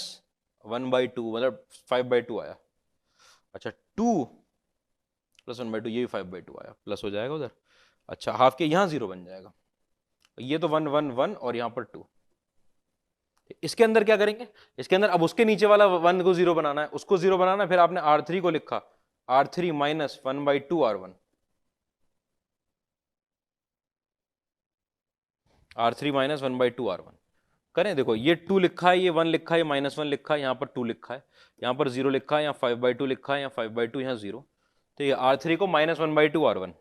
1/2 मतलब 5/2 आया। अच्छा 2 प्लस 1/2, ये भी 5/2 आया, प्लस हो जाएगा उधर। अच्छा, हाफ के यहाँ 0 बन जाएगा, ये तो 1 1 1 और यहाँ पर 2। इसके अंदर क्या करेंगे, इसके अंदर अब उसके नीचे वाला 1 को 0 बनाना है, उसको 0 बनाना है, फिर आपने R3 को लिखा R3 minus 1/2 R1, R3 minus 1/2 R1 करें। देखो ये 2 लिखा है, ये 1 लिखा है, ये -1 लिखा है, यहाँ पर 2 लिखा है, यहाँ पर 0 लिखा है, यहाँ 5/2 लिखा है, यहाँ 5/2, यहाँ 0। तो ये R3 को माइनस 1/2 R1,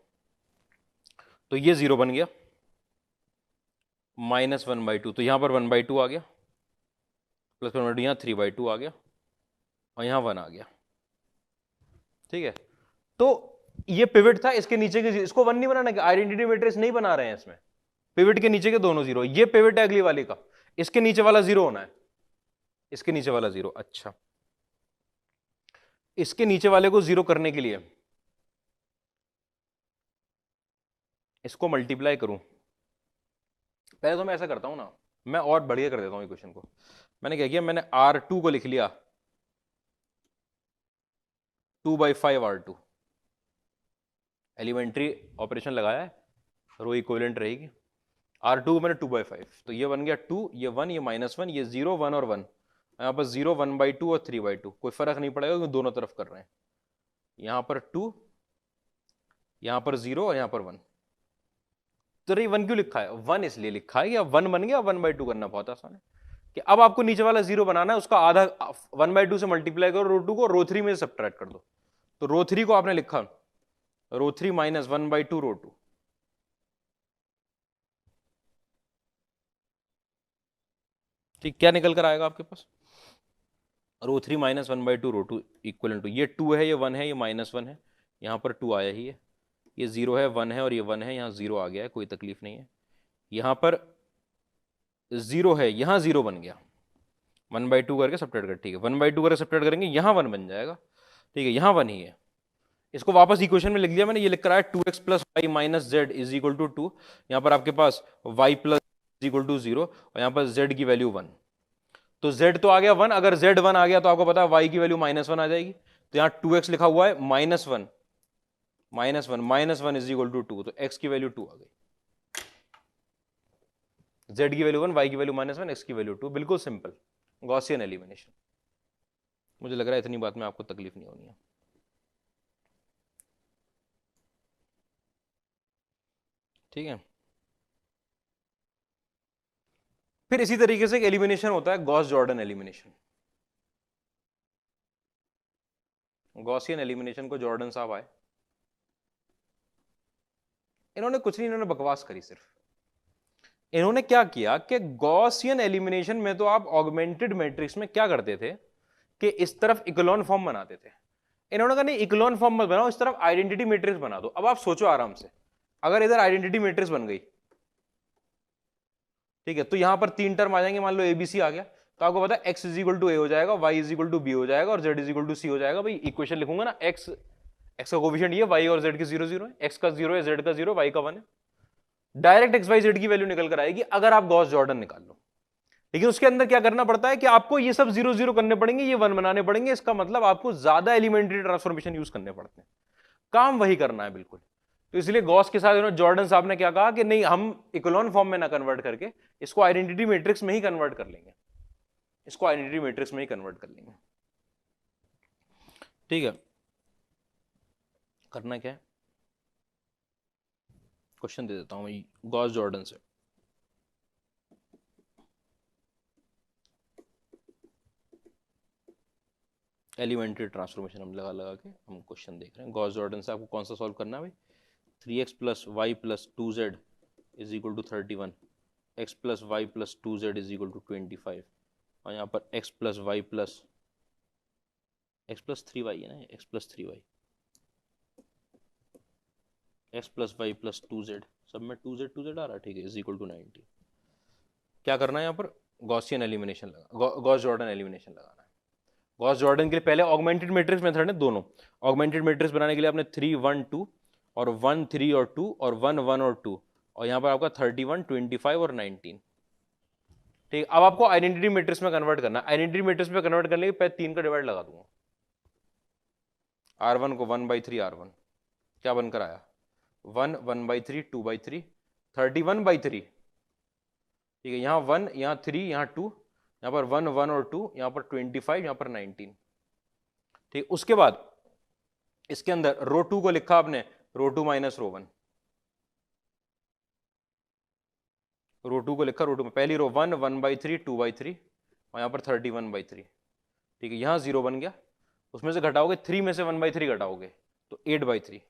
तो ये 0 बन गया, माइनस 1/2, तो यहाँ पर 1/2 आ गया, प्लस 1/2, यहाँ 3/2 आ गया, और यहाँ 1 आ गया। ठीक है, तो ये पिवट था, इसके नीचे के, इसको 1 नहीं बनाना, आइडेंटिटी मैट्रिक्स नहीं बना रहे हैं इसमें, पिवट के नीचे के दोनों 0, ये पिवट है अगली वाली का, इसके नीचे वाला 0 होना है, इसके नीचे वाला 0। अच्छा, इसके नीचे वाले को 0 करने के लिए इसको मल्टीप्लाई करूं, पहले तो मैं ऐसा करता हूं ना, मैं और बढ़िया कर देता हूं इक्वेशन को। मैंने क्या किया, मैंने R2 को लिख लिया 2/5 R2, एलिमेंट्री ऑपरेशन लगाया है, रो इक्विवेलेंट रहेगी। R2 को मैंने 2/5, तो ये बन गया 2, ये 1, ये -1, ये 0 1 और 1, यहाँ पर 0 1/2 और 3/2, कोई फर्क नहीं पड़ेगा क्योंकि दोनों तरफ कर रहे हैं। यहाँ पर 2, यहाँ पर 0 और यहाँ पर 1। तो ये 1 क्यों लिखा है, 1 इसलिए लिखा है, या 1 बन गया, 1/2 करना बहुत आसान है, कि अब आपको नीचे वाला 0 बनाना है, उसका आधा 1/2 से मल्टीप्लाई करो रो 2 को, रो 3 में सब्ट्रैक्ट कर दो। तो रो 3 को आपने लिखा रो 3 माइनस 1/2 रो 2, ठीक, क्या निकल कर आएगा आपके पास, रो 3 माइनस 1/2 रो 2 इक्वल टू, ये 2 है, ये 1 है, ये -1 है, यहाँ पर 2 आया ही है, ये 0 है, 1 है और ये 1 है, यहाँ 0 आ गया है, कोई तकलीफ नहीं है। यहाँ पर 0 है, यहाँ 0 बन गया, 1/2 करके सब्ट्रैक्ट कर, ठीक है, 1/2 करके सब्ट्रैक्ट करेंगे, यहाँ 1 बन जाएगा, ठीक है, यहाँ 1 ही है। इसको वापस इक्वेशन में लिख दिया मैंने, ये लिख कर आया 2x plus y minus z is equal to 2, यहाँ पर आपके पास y plus is equal to 0 और यहाँ पर z की वैल्यू 1। तो z तो आ गया 1, अगर z 1 आ गया तो आपको पता है y की वैल्यू -1 आ जाएगी, तो यहाँ 2x लिखा हुआ है -1 -1 इज इक्वल टू 2, तो x की वैल्यू 2 आ गई, z की वैल्यू 1, y की वैल्यू -1, x की वैल्यू 2, बिल्कुल सिंपल गॉसियन एलिमिनेशन। मुझे लग रहा है इतनी बात में आपको तकलीफ नहीं होनी है। ठीक है, फिर इसी तरीके से एक एलिमिनेशन होता है Gauss Jordan elimination. Gaussian elimination को जॉर्डन साहब आए, इन्होंने कुछ नहीं, इन्होंने बकवास करी सिर्फ। इन्होंने क्या किया कि गॉसियन एलिमिनेशन में तो आप ऑगमेंटेड मैट्रिक्स में क्या करते थे कि इस तरफ इक्लोन फॉर्म बनाते थे, इन्होंने कहा नहीं इक्लोन फॉर्म मत बनाओ, इस तरफ आइडेंटिटी मैट्रिक्स बना दो। अब आप सोचो आराम से, अगर इधर आइडेंटिटी मैट्रिक्स बन गई, ठीक है, तो यहां पर 3 टर्म आ जाएंगे, मान लो एबीसी आ गया, तो आपको पता है x is equal to a हो जाएगा, y is equal to b हो जाएगा और z is equal to c हो जाएगा। भाई इक्वेशन लिखूंगा ना, x का कोफिशिएंट ये, y और z के 0 0 है, x का 0 है, z का 0, y का 1 है, डायरेक्ट x y z की वैल्यू निकल कर आएगी अगर आप गॉस जॉर्डन निकाल लो। लेकिन उसके अंदर क्या करना पड़ता है कि आपको ये सब 0 0 करने पड़ेंगे, ये 1 बनाने पड़ेंगे, इसका मतलब आपको ज्यादा एलिमेंट्री ट्रांसफॉर्मेशन यूज करने पड़ते हैं, काम वही करना है बिल्कुल। तो इसलिए गॉस के साथ जॉर्डन साहब ने क्या कहा कि नहीं, हम इकोलॉन फॉर्म में ना कन्वर्ट करके इसको आइडेंटिटी मैट्रिक्स में ही कन्वर्ट कर लेंगे, इसको आइडेंटिटी मैट्रिक्स में ही कन्वर्ट कर लेंगे। ठीक है, करना क्या है, क्वेश्चन दे देता हूं मैं गॉस जॉर्डन से। एलिमेंट्री ट्रांसफॉर्मेशन हम लगा लगा के हम क्वेश्चन देख रहे हैं। गॉस जॉर्डन से आपको कौन सा सॉल्व करना है भाई, 3x plus y plus 2z is equal to 31, x plus y plus 2z is equal to 25, और यहाँ पर x plus y plus 3y है ना, x plus 3y, x plus y plus 2z, सब में 2z आ रहा है, ठीक है, इज इक्वल टू 90। क्या करना है यहाँ पर, गॉसियन एलिमिनेशन लगा, गॉस जॉर्डन एलिमिनेशन लगाना है। गॉस जॉर्डन के लिए पहले ऑगमेंटेड मैट्रिक्स मेथड है दोनों, ऑगमेंटेड मैट्रिक्स बनाने के लिए आपने 3 1 2 और 1 3 और 2 और 1 1 और 2, और यहाँ पर आपका 31 25 और 19। ठीक, अब आपको आइडेंटिटी मैट्रिक्स में कन्वर्ट करना है। आइडेंटिटी मैट्रिक्स में कन्वर्ट करने के पहले 3 का डिवाइड लगा दूंगा, R1 को 1/3 R1, क्या बनकर आया 1 1/3 2/3 31/3। ठीक है, यहाँ 1 यहाँ 3 यहाँ 2, यहाँ पर 1 1 और 2, यहाँ पर 25, यहाँ पर 19। ठीक, उसके बाद इसके अंदर रो 2 को लिखा आपने रो 2 माइनस रो 1, रो 2 को लिखा रो 2 में पहली रो 1 1/3 2/3 और यहाँ पर 31/3। ठीक है, यहाँ 0 बन गया, उसमें से घटाओगे 3 में से 1/3 घटाओगे तो 8/3,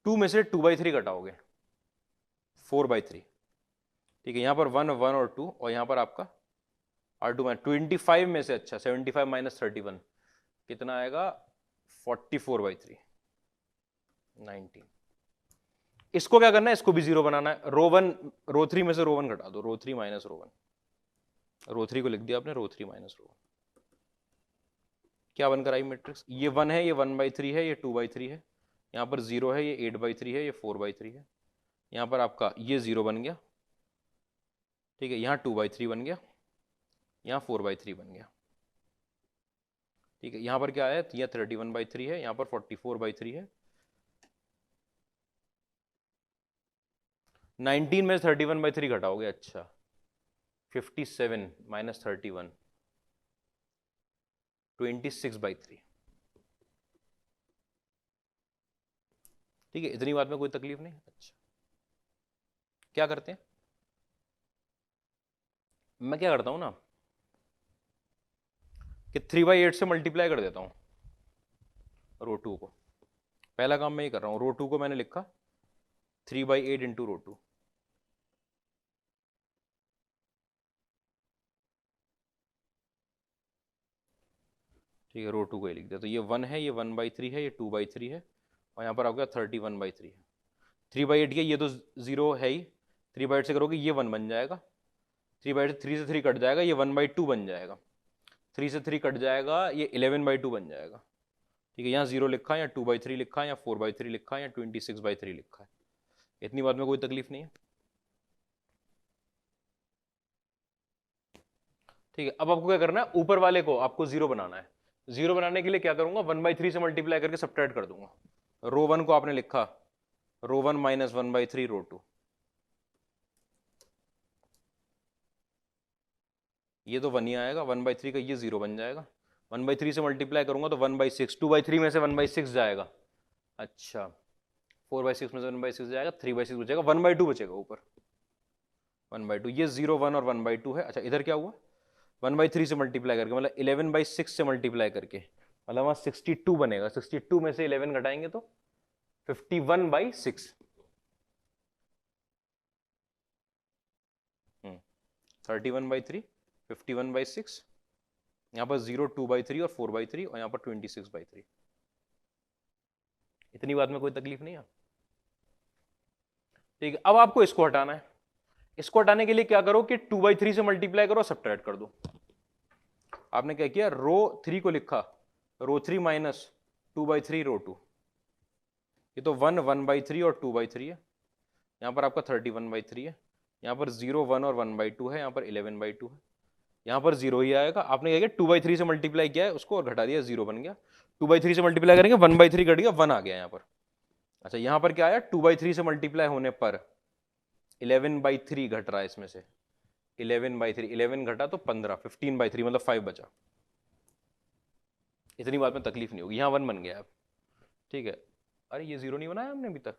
2 में से 2/3 घटाओगे 4/3। ठीक है, यहाँ पर 1 1 और 2 और यहाँ पर आपका R2 में 25 में से, अच्छा 75 माइनस 31 कितना आएगा 44/3 19। इसको क्या करना है, इसको भी 0 बनाना है। रो 3 में से रो 1 घटा दो, रो 3 माइनस रो 1, रो 3 को लिख दिया आपने रो 3 माइनस रो 1। क्या बनकर आई मैट्रिक्स, ये 1 है, ये 1/3 है, ये 2/3 है, यहाँ पर 0 है, ये 8/3 है, ये 4/3 है, यहाँ पर आपका ये 0 बन गया। ठीक है, यहाँ 2/3 बन गया, यहाँ 4/3 बन गया। ठीक है, यहाँ पर क्या है, यह 31/3 है, यहाँ पर 44/3 है। 19 में 31/3 घटाओगे, अच्छा 57 माइनस 31 26/3। ठीक है, इतनी बात में कोई तकलीफ नहीं। अच्छा क्या करते हैं, मैं क्या करता हूं ना कि 3/8 से मल्टीप्लाई कर देता हूं रो 2 को। पहला काम मैं ये कर रहा हूं, रो 2 को मैंने लिखा 3/8 इंटू रो 2। ठीक है, रो 2 को ये लिख दिया, तो ये 1 है, ये 1/3 है, ये 2/3 है और यहाँ पर आ गया 31/3 है। 3/8 के ये तो 0 है ही, 3/8 से करोगे ये 1 बन जाएगा, 3/8 3 से 3 कट जाएगा, ये 1/2 बन जाएगा, 3 से 3 कट जाएगा, ये 11/2 बन जाएगा। ठीक है, यहाँ 0 लिखा है, यहाँ 2/3 लिखा है, यहाँ 4/3 लिखा है, यहाँ 26/3 लिखा है। इतनी बात में कोई तकलीफ नहीं है। ठीक है, अब आपको क्या करना है, ऊपर वाले को आपको 0 बनाना है। 0 बनाने के लिए क्या करूंगा, 1/3 से मल्टीप्लाई करके सब्ट्रैक्ट कर दूंगा। रो 1 को आपने लिखा रो 1 माइनस 1/3 रो 2, ये तो 1 ही आएगा, 1/3 का ये 0 बन जाएगा। 1/3 से मल्टीप्लाई करूंगा तो 1/6, 2/3 में से 1/6 जाएगा, अच्छा 4/6 में से 1/6 जाएगा, 3/6 बचेगा, 1/2 बचेगा ऊपर, 1/2। ये 0 1 और 1/2 है। अच्छा इधर क्या हुआ, 1/3 से मल्टीप्लाई करके मतलब 11/6 से मल्टीप्लाई करके मतलब वहां 62 बनेगा, 62 में से 11 घटाएंगे तो 51/6। 31/3 51/6, यहाँ पर 0 2/3 और 4/3 और यहाँ पर 26/3। इतनी बात में कोई तकलीफ नहीं है। ठीक है, अब आपको इसको हटाना है। इसको हटाने के लिए क्या करो कि 2/3 से मल्टीप्लाई करो, सब्ट्रैक्ट कर दो। आपने क्या किया, रो 3 को लिखा रो 3 माइनस 2/3 रो 2, ये तो 1 1/3 और 2/3 है, यहाँ पर आपका 31/3 है, यहाँ पर 0 1 और 1/2 है, यहाँ पर 11/2 है, यहाँ पर 0 ही आएगा। आपने क्या किया, 2/3 से मल्टीप्लाई किया है उसको और घटा दिया, 0 बन गया। 2/3 से मल्टीप्लाई करेंगे 1/3 घट गया, 1 आ गया यहाँ पर। अच्छा यहाँ पर क्या आया, 2/3 से मल्टीप्लाई होने पर 11/3 घट रहा है इसमें से, 11/3, 11 घटा तो 15, 15/3 मतलब 5 बचा। इतनी बात में तकलीफ नहीं होगी, यहाँ 1 बन गया अब। ठीक है, अरे ये 0 नहीं बनाया हमने अभी तक,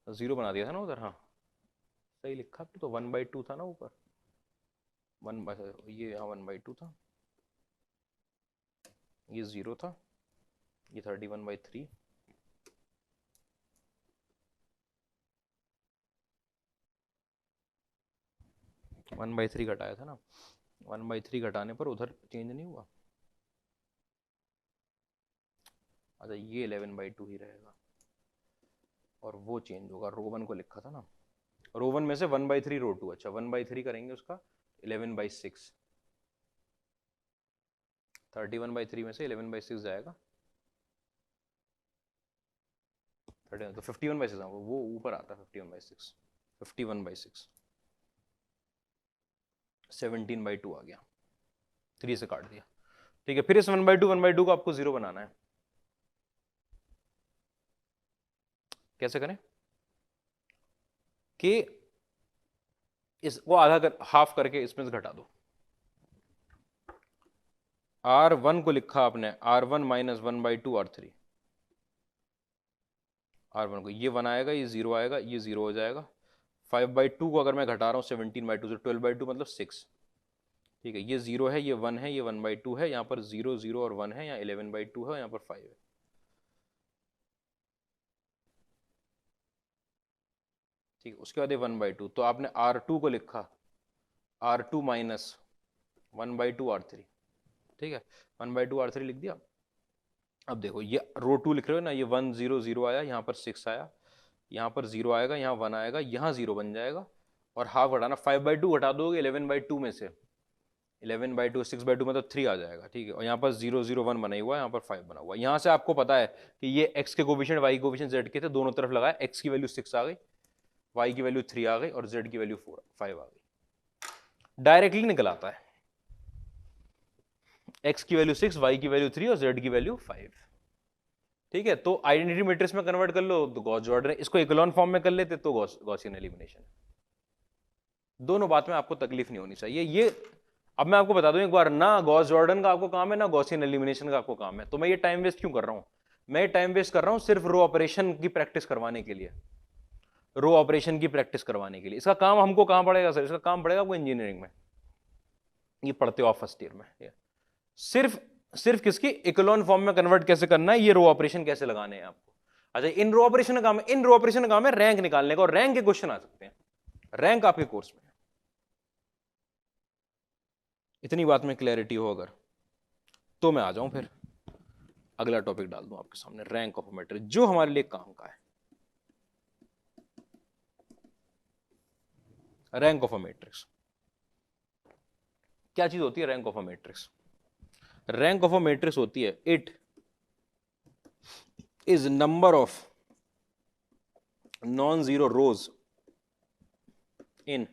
0 बना दिया था ना उधर, हाँ सही लिखा तो 1/2 था ना ऊपर, 1 ये यहाँ 1/2 था, ये 0 था, ये 31/3, वन बाई थ्री घटाया था ना, 1/3 घटाने पर उधर चेंज नहीं हुआ। अच्छा ये 11/2 ही रहेगा और वो चेंज होगा, रो 1 को लिखा था ना, रो 1 में से 1/3 रो 2, अच्छा 1/3 करेंगे उसका 11/6, 31/3 में से 11/6 जाएगा 31, तो 51/6 वो ऊपर आता है, 51/6, 51/6 17/2 आ गया, 3 से काट दिया। ठीक है, फिर इस 1/2 को आपको 0 बनाना है। कैसे करें कि इसको आधा कर, हाफ करके इसमें से घटा दो। R1 को लिखा आपने R1 माइनस 1/2 R3। R1 को ये 1 आएगा, ये 0 आएगा, ये 0 हो जाएगा। 5/2 को अगर मैं घटा रहा हूँ 17/2 से 12/2 मतलब 6। ठीक है, ये 0 है, ये 1 है, ये 1/2 है, यहाँ पर 0 0 और 1 है, यहाँ 11/2 है, यहाँ पर 5 है। ठीक है, उसके बाद ये 1/2, तो आपने R2 को लिखा R2 माइनस 1/2 R3। ठीक है, 1/2 R3 लिख दिया। अब देखो ये रो 2 लिख रहे हो ना, ये 1 0 0 आया, यहाँ पर 6 आया, यहाँ पर 0 आएगा, यहाँ 1 आएगा, यहाँ 0 बन जाएगा, और हाफ घटाना 5/2 घटा दोगे 11/2 में से, 11/2 6/2 मतलब 3 आ जाएगा। ठीक है, और यहाँ पर 0 0 1 बना हुआ है, यहाँ पर 5 बना हुआ है। यहाँ से आपको पता है कि ये x के कोफिशिएंट y के कोफिशिएंट z के थे, दोनों तरफ लगाया, x की वैल्यू 6 आ गई, y की वैल्यू 3 आ गई और z की वैल्यू 5 आ गई। डायरेक्टली निकल आता है, x की वैल्यू 6, y की वैल्यू 3 और z की वैल्यू 5। ठीक है, तो आइडेंटिटी मैट्रिक्स में कन्वर्ट कर लो तो गॉस जॉर्डन, इसको इकोलॉन फॉर्म में कर लेते तो गॉसियन एलिमिनेशन। दोनों बात में आपको तकलीफ नहीं होनी चाहिए। ये अब मैं आपको बता दूं एक बार, ना गॉस जॉर्डन का आपको काम है, ना गॉसियन एलिमिनेशन का आपको काम है, तो मैं ये टाइम वेस्ट क्यों कर रहा हूं? मैं टाइम वेस्ट कर रहा हूं सिर्फ रो ऑपरेशन की प्रैक्टिस करवाने के लिए, रो ऑपरेशन की प्रैक्टिस करवाने के लिए। इसका काम हमको कहां पड़ेगा सर? इसका काम पड़ेगा आपको इंजीनियरिंग में, ये पढ़ते हो आप फर्स्ट ईयर में। सिर्फ किसकी इकोलॉन फॉर्म में कन्वर्ट कैसे करना है, ये रो ऑपरेशन कैसे लगाने हैं आपको। अच्छा, इन रो ऑपरेशन का काम है, इन रो ऑपरेशन का काम है रैंक निकालने का, और रैंक के क्वेश्चन आ सकते हैं, रैंक आपके कोर्स में। इतनी बात में क्लैरिटी हो अगर, तो मैं आ जाऊं फिर अगला टॉपिक डाल दूं आपके सामने, रैंक ऑफ अ मैट्रिक्स, जो हमारे लिए काम का है। रैंक ऑफ अ मैट्रिक्स क्या चीज होती है? Rank of a matrix, rank of a matrix होती है, it is number of non zero rows in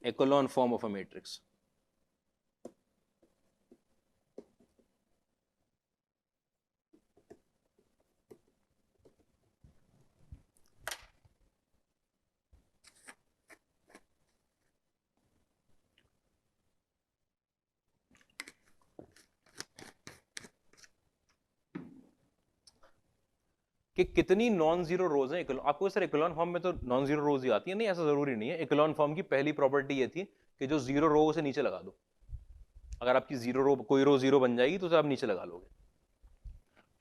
echelon form of a matrix। कि कितनी नॉन जीरो रोज है आपको सर इकोलॉन फॉर्म में तो नॉन जीरो रोज ही आती है, नहीं ऐसा जरूरी नहीं है। इकोलॉन फॉर्म की पहली प्रॉपर्टी ये थी कि जो जीरो रो से नीचे लगा दो, अगर आपकी जीरो रो, कोई रो जीरो बन जाएगी तो उसे आप नीचे लगा लोगे।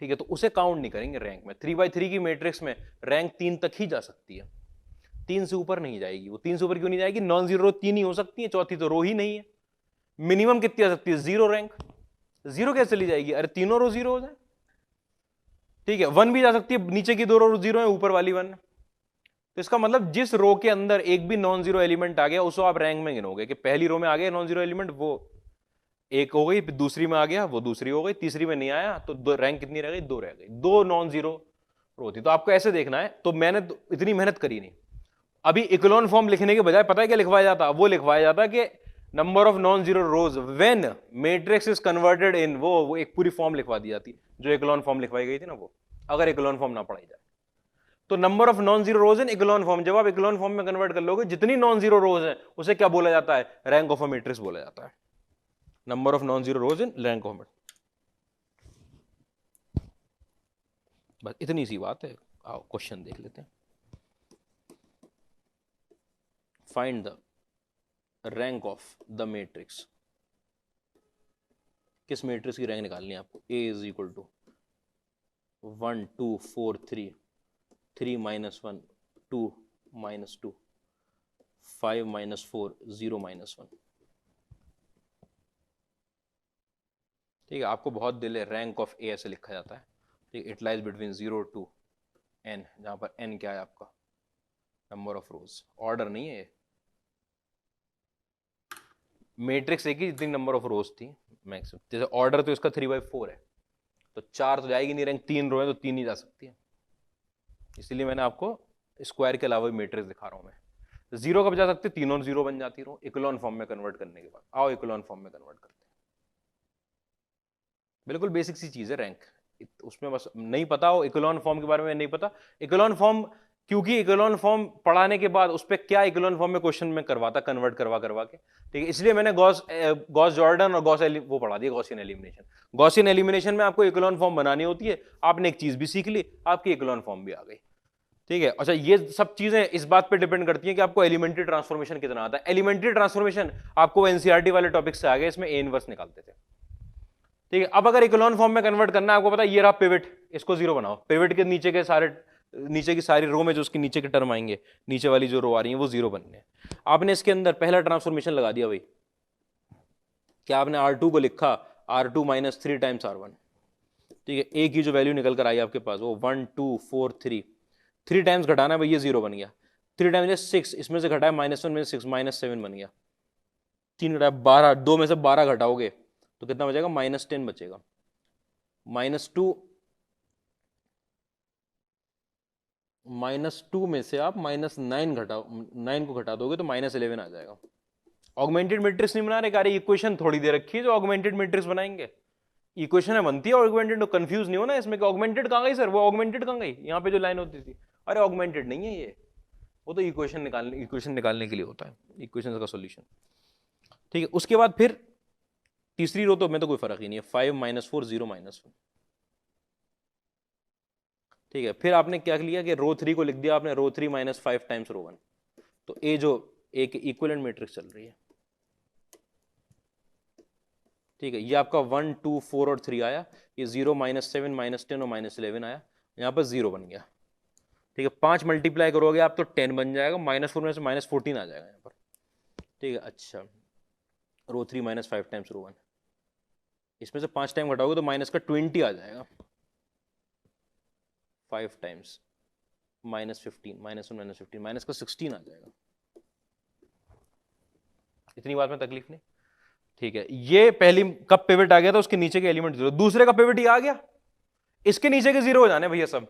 ठीक है, तो उसे काउंट नहीं करेंगे रैंक में। 3x3 की मैट्रिक्स में रैंक 3 तक ही जा सकती है, 3 से ऊपर नहीं जाएगी। वो 3 से ऊपर क्यों नहीं जाएगी? नॉन जीरो रो 3 ही हो सकती है, चौथी तो रो ही नहीं है। मिनिमम कितनी आ सकती है? 0 रैंक। 0 कैसे चली जाएगी? अरे तीनों रो 0 हो जाए। ठीक है, 1 भी जा सकती है, नीचे की 2 रो 0 है, ऊपर वाली 1। तो इसका मतलब जिस रो के अंदर एक भी नॉन जीरो एलिमेंट आ गया उसको आप रैंक में गिनोगे कि पहली रो में आ गया नॉन जीरो एलिमेंट, वो एक हो गई, दूसरी में आ गया वो दूसरी हो गई, तीसरी में नहीं आया तो दो, रैंक कितनी रह गई? 2 रह गई, 2 नॉन जीरो रो थी। तो आपको ऐसे देखना है। तो मैंने तो इतनी मेहनत करी नहीं। अभी इकोलॉन फॉर्म लिखने के बजाय पता है क्या लिखवाया जाता? वो लिखवाया जाता कि number of non zero rose when matrix is converted in, वो एक पूरी फॉर्म लिखवा दी जाती जो इकोलॉन फॉर्म लिखवाई गई थी ना, वो अगर इकोलॉन फॉर्म ना पढ़ाई जाए तो number of non zero rows in echelon form, जब आप इकोलॉन फॉर्म में कन्वर्ट कर लोगे जितनी नॉन जीरो रोज हैं उसे क्या बोला जाता है? रैंक ऑफ अ मैट्रिक्स बोला जाता है। Number of non zero rows in rank of matrix. बस इतनी सी बात है। आओ क्वेश्चन देख लेते हैं। Find the rank of the matrix. किस मैट्रिक्स की रैंक निकालनी है आपको? A is equal to 1 2 4 3, 3 minus 1 2 minus 2, 5 minus 4 0 minus 1। ठीक है, आपको बहुत दिल है, रैंक ऑफ ए ऐसे लिखा जाता है। ठीक, it lies between 0 to n, जहां पर n क्या है आपका? Number of rose. ऑर्डर नहीं है, मैट्रिक्स एक ही जितनी नंबर ऑफ रोज थी मैक्सिमम। जैसे ऑर्डर तो इसका 3/4 है, तो 4 तो जाएगी नहीं, रैंक 3 रो है तो 3 ही जा सकती है। इसीलिए मैंने आपको स्क्वायर के अलावा मैट्रिक्स दिखा रहा हूं मैं। 0 कब जा सकते? तीनों 0 बन जाती रो इकोलॉन फॉर्म में कन्वर्ट करने के बाद। आओ इकोलॉन फॉर्म में कन्वर्ट करते हैं। बिल्कुल बेसिक सी चीज है रैंक। उसमें बस नहीं पता हो, इकोलॉन फॉर्म के बारे में नहीं पता, इकोलॉन फॉर्म, क्योंकि इकोलॉन फॉर्म पढ़ाने के बाद उस पर क्या इकोलॉन फॉर्म में क्वेश्चन में करवाता, कन्वर्ट करवा करवा के, ठीक है, इसलिए मैंने गॉस जॉर्डन और वो पढ़ा दिया, गॉसियन एलिमिनेशन। गॉसियन एलिमिनेशन में आपको इकोलॉन फॉर्म बनानी होती है, आपने एक चीज भी सीख ली, आपकी इकोलॉन फॉर्म भी आ गई, ठीक है। अच्छा, ये सब चीजें इस बात पे डिपेंड करती हैं कि आपको एलिमेंट्री ट्रांसफॉर्मेशन कितना आता है। एलिमेंट्री ट्रांसफॉर्मेशन आपको एनसीईआरटी वाले टॉपिक से आ गए, इसमें ए इनवर्स निकालते थे, ठीक है। अब अगर इकोलॉन फॉर्म में कन्वर्ट करना है, आपको पता है ये रहा पिवट, इसको जीरो बनाओ, पिवट के नीचे के सारे, नीचे की सारी रो में जो उसके नीचे के टर्म आएंगे, नीचे वाली जो रो आ रही है वो जीरो बनने हैं। आपने इसके अंदर पहला ट्रांसफॉर्मेशन लगा दिया भाई, क्या आपने R2 को लिखा R2 माइनस 3 टाइम्स R1, ठीक है। ए की जो वैल्यू निकल कर आई आपके पास वो 1 2 4 3, 3 टाइम्स घटाना है भाई, ये जीरो बन गया। 3 टाइम्स 6, इसमें से घटाया -1 में 6, -7 बन गया। 3 घटाया 12, 2 में से 12 घटाओगे तो कितना बचेगा, -10 बचेगा। -2 में से आप -9 घटाओ, 9 को घटा दोगे तो -11 आ जाएगा। ऑगमेंटेड मैट्रिक्स नहीं बना रहे, अरे इक्वेशन थोड़ी दे रखी है जो ऑगमेंटेड मैट्रिक्स बनाएंगे, इक्वेशन है बनती है ऑगमेंटेड, कंफ्यूज नहीं हो ना इसमें कि ऑगमेंटेड कहां गई सर, वो ऑगमेंटेड कहां गई, यहाँ पे जो लाइन होती थी, अरे ऑगमेंटेड नहीं है ये, वो तो इक्वेशन निकालने के लिए होता है, इक्वेशन का सॉल्यूशन, ठीक है। उसके बाद फिर तीसरी रो तो में तो कोई फर्क ही नहीं है, 5 -4 0 -1, ठीक है। फिर आपने क्या लिया कि रो 3 को लिख दिया आपने, रो 3 -5 टाइम्स रो 1, तो ए जो एक इक्विवेलेंट मैट्रिक्स चल रही है, ठीक है। ये आपका 1 2 4 और 3 आया, ये 0 -7 -10 और -11 आया, यहाँ पर 0 बन गया, ठीक है। 5 मल्टीप्लाई करोगे आप तो 10 बन जाएगा, -4 में से -14 आ जाएगा यहाँ पर, ठीक है। अच्छा, रो 3 -5 टाइम्स रो 1, इसमें से 5 टाइम घटाओगे तो माइनस का 20 आ जाएगा, 5 टाइम्स -15, -1 -15, माइनस का 16 आ जाएगा। इतनी बात में तकलीफ नहीं, ठीक है। ये पहली कब पिवट आ गया था, उसके नीचे के एलिमेंट जीरो, दूसरे का पिवट ये आ गया, इसके नीचे के जीरो हो जाने भैया सब।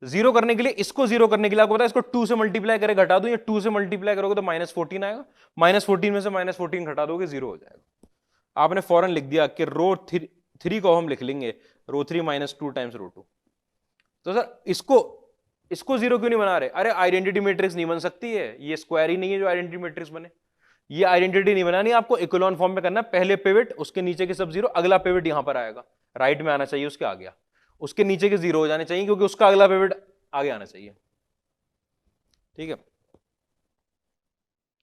जीरो करने के लिए, इसको जीरो करने के लिए आपको पता है, इसको 2 से मल्टीप्लाई करे घटा दो, या 2 से मल्टीप्लाई करोगे तो -14 आएगा, -14 में से -14 घटा दोगे, जीरो हो जाएगा। आपने फौरन लिख दिया कि रो 3 को हम लिख लेंगे रो 3 -2 टाइम्स रो 2। तो सर इसको जीरो क्यों नहीं बना रहे, अरे आइडेंटिटी मैट्रिक्स नहीं बन सकती है, ये स्क्वायर ही नहीं है जो आइडेंटिटी मैट्रिक्स बने, ये आइडेंटिटी नहीं बनानी, आपको इकोलॉन फॉर्म में करना, पहले पिवट उसके नीचे के सब जीरो, अगला पिवट यहां पर आएगा, राइट में आना चाहिए, उसके आ गया, उसके नीचे के जीरो हो जाने चाहिए क्योंकि उसका अगला पिवट आगे आना चाहिए, ठीक है।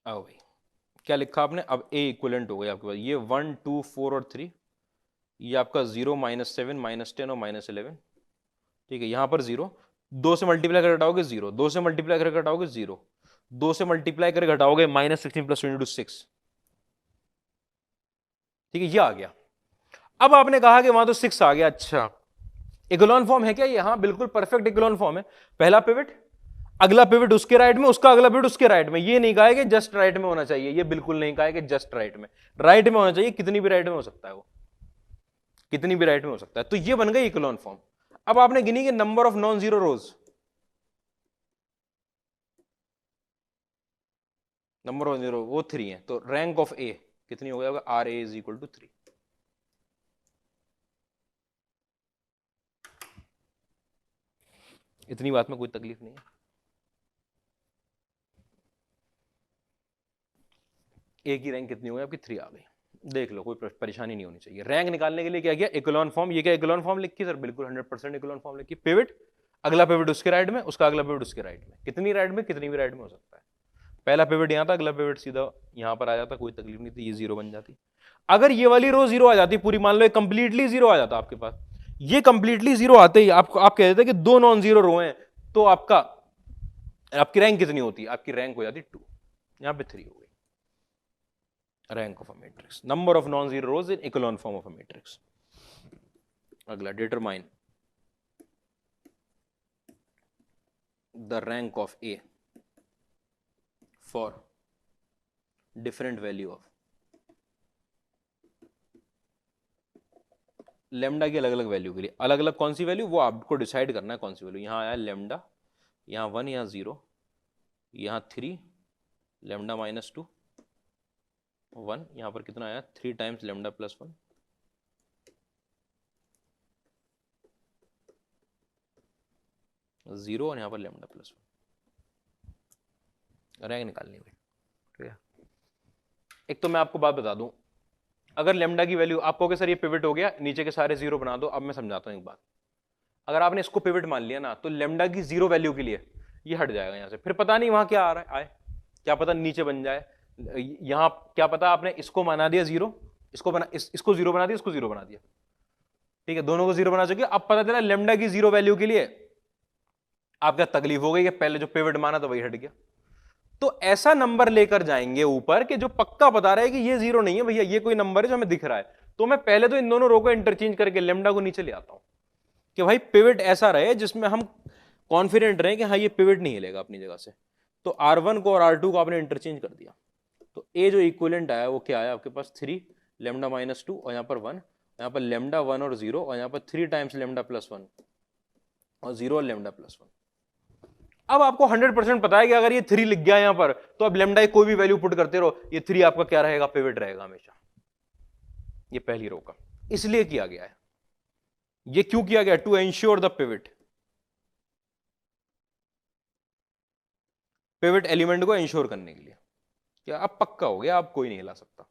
आओ भाई, क्या लिखा आपने, अब ए इक्विवेलेंट हो गया आपके पास, ये 1 2 4 और 3, ये आपका 0 -7 -10 और -11, ठीक है। यहां पर 0, 2 से मल्टीप्लाई कर घटाओगे 0, 2 से मल्टीप्लाई कर घटाओगे 0, 2 से मल्टीप्लाई कर घटाओगे -16 + 22 6, ठीक है, ये आ गया। अब आपने कहा कि वहां तो 6 आ गया, अच्छा इकोलॉन फॉर्म है क्या ये, हाँ बिल्कुल परफेक्ट इकोलॉन फॉर्म है, पहला पिवट, अगला पिवट उसके राइट में, उसका अगला पिवट उसके राइट में, ये नहीं कहा है कि जस्ट राइट में होना चाहिए, ये बिल्कुल नहीं कहा है कि जस्ट राइट में, राइट में होना चाहिए, कितनी भी राइट में हो सकता है वो, कितनी भी राइट में हो सकता है, तो ये बन गई इकोलॉन फॉर्म। अब आपने गिनी कि number of non zero rose, number of zero वो 3 है, तो रैंक ऑफ ए कितनी हो गया, r A is equal to 3। इतनी बात में कोई तकलीफ नहीं है, ए की रैंक कितनी हो गई आपकी, 3 आ गई, देख लो कोई परेशानी नहीं होनी चाहिए। रैंक निकालने के लिए क्या किया, इकोलॉन फॉर्म, ये क्या इकोलॉन फॉर्म लिखी सर, बिल्कुल 100% इकोलॉन फॉर्म लिखी, पिवट, अगला पिवट उसके राइट में, उसका अगला पिवट उसके राइट में, कितनी राइट में, कितनी भी राइट में हो सकता है, पहला पिवट यहां था, अगला पिवट सीधा यहां पर आ जाता, कोई तकलीफ नहीं थी, ये जीरो बन जाती। अगर ये वाली रो जीरो आ जाती पूरी, मान लो कंप्लीटली जीरो आ जाता आपके पास, ये कंप्लीटली जीरो आते ही आपको आप कह देते कि 2 नॉन जीरो रो हैं, तो आपकी रैंक कितनी होती, आपकी रैंक हो जाती 2, यहां पे 3 हो गई, rank of a matrix, number of non zero rows in echelon form of a matrix. अगला, determine the rank of A for different value of lambda की अलग अलग वैल्यू के लिए, अलग अलग कौन सी वैल्यू, वो आपको डिसाइड करना है कौन सी वैल्यू, यहां आया लेमडा, यहां 1, यहां 0, यहां 3, लेमडा -2 1, यहां पर कितना आया 3 टाइम्स लेमडा +1, 0 और यहाँ पर लेमडा प्लस 1 रैंक निकालनी हुई। ठीक है, एक तो मैं आपको बात बता दूं, अगर लेमडा की वैल्यू आप कहोगे सर ये पिवट हो गया, नीचे के सारे 0 बना दो। अब मैं समझाता हूँ एक बात, अगर आपने इसको पिवट मान लिया ना तो लेमडा की 0 वैल्यू के लिए ये हट जाएगा यहाँ से, फिर पता नहीं वहां क्या आ रहा है आए, क्या पता नीचे बन जाए, यहां क्या पता आपने इसको बना दिया 0, इसको 0 बना दिया, इसको 0 बना दिया। ठीक है, दोनों को 0 बना चुके, अब पता चला लेमडा की 0 वैल्यू के लिए आप क्या तकलीफ हो गई कि पहले जो पिवट माना तो वही हट गया। तो ऐसा नंबर लेकर जाएंगे ऊपर कि जो पक्का बता रहा है कि ये 0 नहीं है भैया, ये कोई नंबर है जो हमें दिख रहा है। तो मैं पहले तो इन दोनों रो को इंटरचेंज करके लेमडा को नीचे ले आता हूं कि भाई पिवट ऐसा रहे जिसमें हम कॉन्फिडेंट रहे कि हाँ ये पिवट नहीं हिलेगा अपनी जगह से। तो R1 को और R2 को आपने इंटरचेंज कर दिया, तो ए जो इक्विवेलेंट आया वो क्या आया आपके पास 3 लेमडा माइनस 2 और यहाँ पर 1, यहाँ पर लेमडा 1 और 0 और यहाँ पर 3 टाइम्स लेमडा प्लस 1 और 0 और लेमडा प्लस 1। अब आपको 100% पता है कि अगर ये 3 लिख गया यहां पर तो अब लेमडा कोई भी वैल्यू पुट करते रहो, ये 3 आपका क्या रहेगा, पिवट रहेगा हमेशा। ये पहली रो का इसलिए किया गया है। ये क्यों किया गया, to ensure the pivot, pivot element को एंश्योर करने के लिए। क्या अब पक्का हो गया, अब कोई नहीं हिला सकता।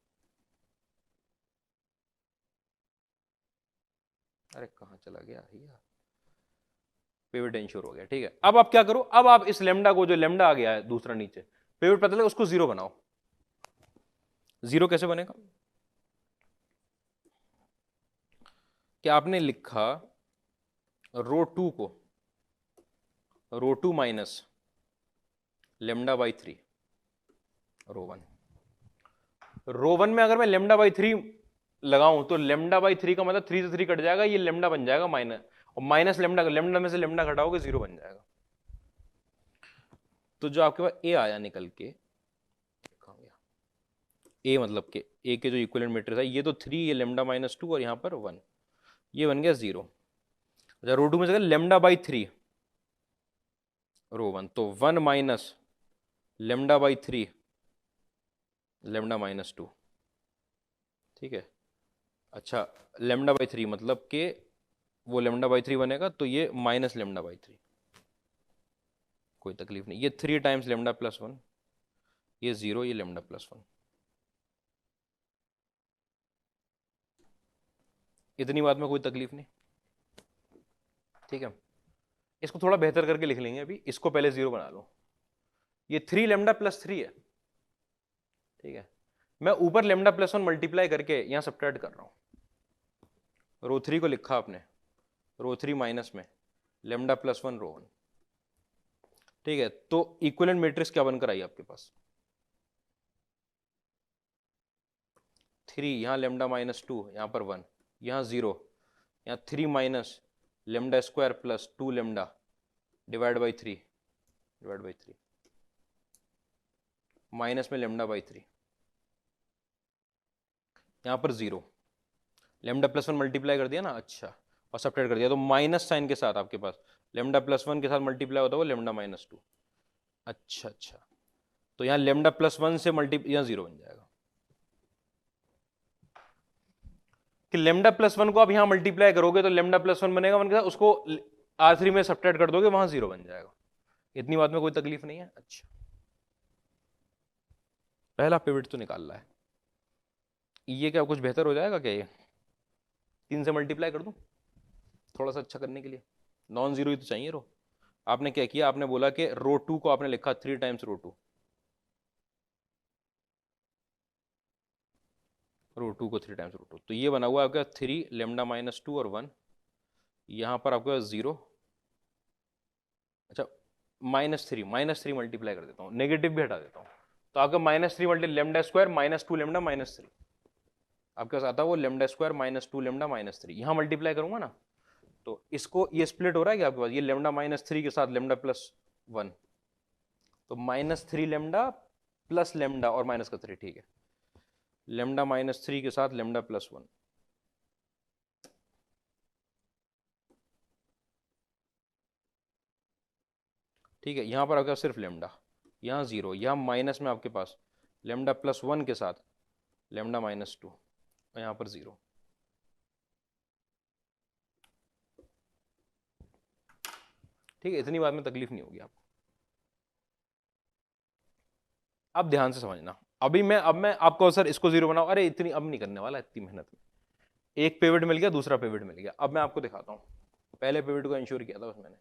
अरे कहां चला गया यार, पिवट एंश्योर हो गया। ठीक है, अब आप क्या करो, अब आप इस लेमडा को, जो लेमडा आ गया है दूसरा नीचे पिवट पता लगे, उसको 0 बनाओ। 0 कैसे बनेगा, कि आपने लिखा रो 2 को रो 2 माइनस लेमडा बाई 3 रो 1। रो 1 में अगर मैं लेमडा बाई 3 लगाऊं तो लेमडा बाई 3 का मतलब 3 से 3 कट जाएगा, ये लेमडा बन जाएगा माइनस, और माइनस लेमडा, लेमडा में से लेमडा घटाओगे 0 बन जाएगा। तो जो आपके पास ए आया निकल के, ए मतलब के ए के जो इक्विवेलेंट मैट्रिक्स है, ये तो 3, ये लेमडा माइनस 2 और यहाँ पर 1, ये बन गया 0। अच्छा, रो 2 में से लेमडा बाई 3 रो 1, तो 1 minus lambda by 3 lambda minus 2। ठीक है, अच्छा लेमडा बाई 3 मतलब के वो लेमडा बाई 3 बनेगा, तो ये माइनस लेमडा बाई 3, कोई तकलीफ नहीं। ये 3 टाइम्स लेमडा प्लस 1, ये 0, ये लेमडा प्लस 1। इतनी बात में कोई तकलीफ नहीं। ठीक है, इसको थोड़ा बेहतर करके लिख लेंगे, अभी इसको पहले 0 बना लो। ये 3 लेमडा प्लस 3 है। ठीक है, मैं ऊपर लेमडा प्लस 1 मल्टीप्लाई करके यहां सब्ट्रैक्ट कर रहा हूं। रो 3 को लिखा आपने रो 3 माइनस में लेमडा प्लस 1 रो 1। ठीक है, तो इक्विवेलेंट मैट्रिक्स क्या बनकर आई आपके पास, 3 यहां लेमडा माइनस 2, यहां पर 1, यहां 0, यहां 3 minus lambda square plus 2 lambda divide by 3 minus में लेमडा बाई 3, यहां पर 0, लेमडा प्लस 1 मल्टीप्लाई कर दिया ना, अच्छा, और सब्ट्रैक्ट कर दिया, तो माइनस साइन के साथ आपके पास लेमडा प्लस 1 के साथ मल्टीप्लाई होता है लेमडा माइनस 2। अच्छा अच्छा, तो यहां लेमडा प्लस 1 से यहां 0 बन जाएगा, कि लेमडा प्लस 1 को आप यहां मल्टीप्लाई करोगे तो लेमडा प्लस 1 बनेगा, 1 के साथ उसको R3 में सब्ट्रैक्ट कर दोगे, वहां 0 बन जाएगा। इतनी बात में कोई तकलीफ नहीं है। अच्छा, पहला पिवट तो निकाल रहा है, ये क्या कुछ बेहतर हो जाएगा क्या, ये 3 से मल्टीप्लाई कर दूं थोड़ा सा अच्छा करने के लिए, नॉन जीरो ही तो चाहिए रो। आपने क्या किया, आपने बोला कि रो 2 को आपने लिखा 3 टाइम्स रो 2, रो 2 को 3 टाइम्स रो 2, तो ये बना हुआ आपका 3 लेमडा माइनस 2 और 1, यहां पर आपके पास 0। अच्छा, माइनस थ्री मल्टीप्लाई कर देता हूँ, नेगेटिव भी हटा देता हूँ, तो आपका minus 3 multi lambda square minus 2 lambda minus 3, आपके पास आता है वो lambda square minus 2 lambda minus 3। यहां मल्टीप्लाई करूंगा ना तो इसको, ये स्प्लिट हो रहा है कि आपके पास ये लेमडा माइनस 3 के साथ लेमडा प्लस 1, तो माइनस 3 लेमडा प्लस लेमडा और माइनस का 3। ठीक है, लेमडा माइनस 3 के साथ लेमडा प्लस 1। ठीक है, यहां पर आपके पास सिर्फ लेमडा, यहाँ 0, यहाँ माइनस में आपके पास लेमडा प्लस 1 के साथ लेमडा माइनस 2 और यहाँ पर 0। ठीक है, इतनी बात में तकलीफ नहीं होगी आपको। अब ध्यान से समझना, अब मैं आपको सर इसको जीरो बनाओ, अरे इतनी अब नहीं करने वाला इतनी मेहनत में। एक पिवट मिल गया, दूसरा पिवट मिल गया, अब मैं आपको दिखाता हूं। पहले पिवट को इंश्योर किया था बस मैंने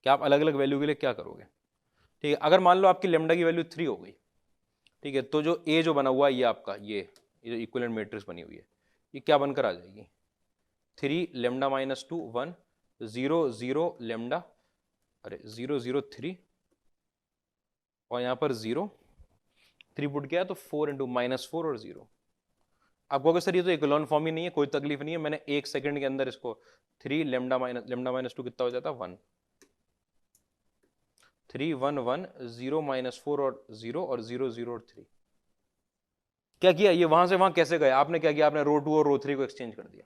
कि आप अलग अलग वैल्यू के लिए क्या करोगे। ठीक है, अगर मान लो आपकी लेमडा की वैल्यू 3 हो गई, ठीक है, तो जो ए जो बना हुआ है ये आपका ये जो इक्विवेलेंट मैट्रिक्स बनी हुई है, ये क्या बनकर आ जाएगी, 3 लेमडा माइनस 2 1 0 0 लेमडा, अरे 0 0 3, और यहां पर 0 3 पुट किया तो 4 इंटू -4 और 0। आप कहोगे सर ये तो इकोलॉन फॉर्म ही नहीं है, कोई तकलीफ नहीं है, मैंने 1 सेकंड के अंदर इसको 3 लेमडा माइनस 2 कितना हो जाता है 1, 3 1 1 0 -4 और 0 और 0 0 और 3। क्या किया, ये वहां से वहां कैसे गए, आपने क्या किया, आपने रो 2 और रो 3 को एक्सचेंज कर दिया।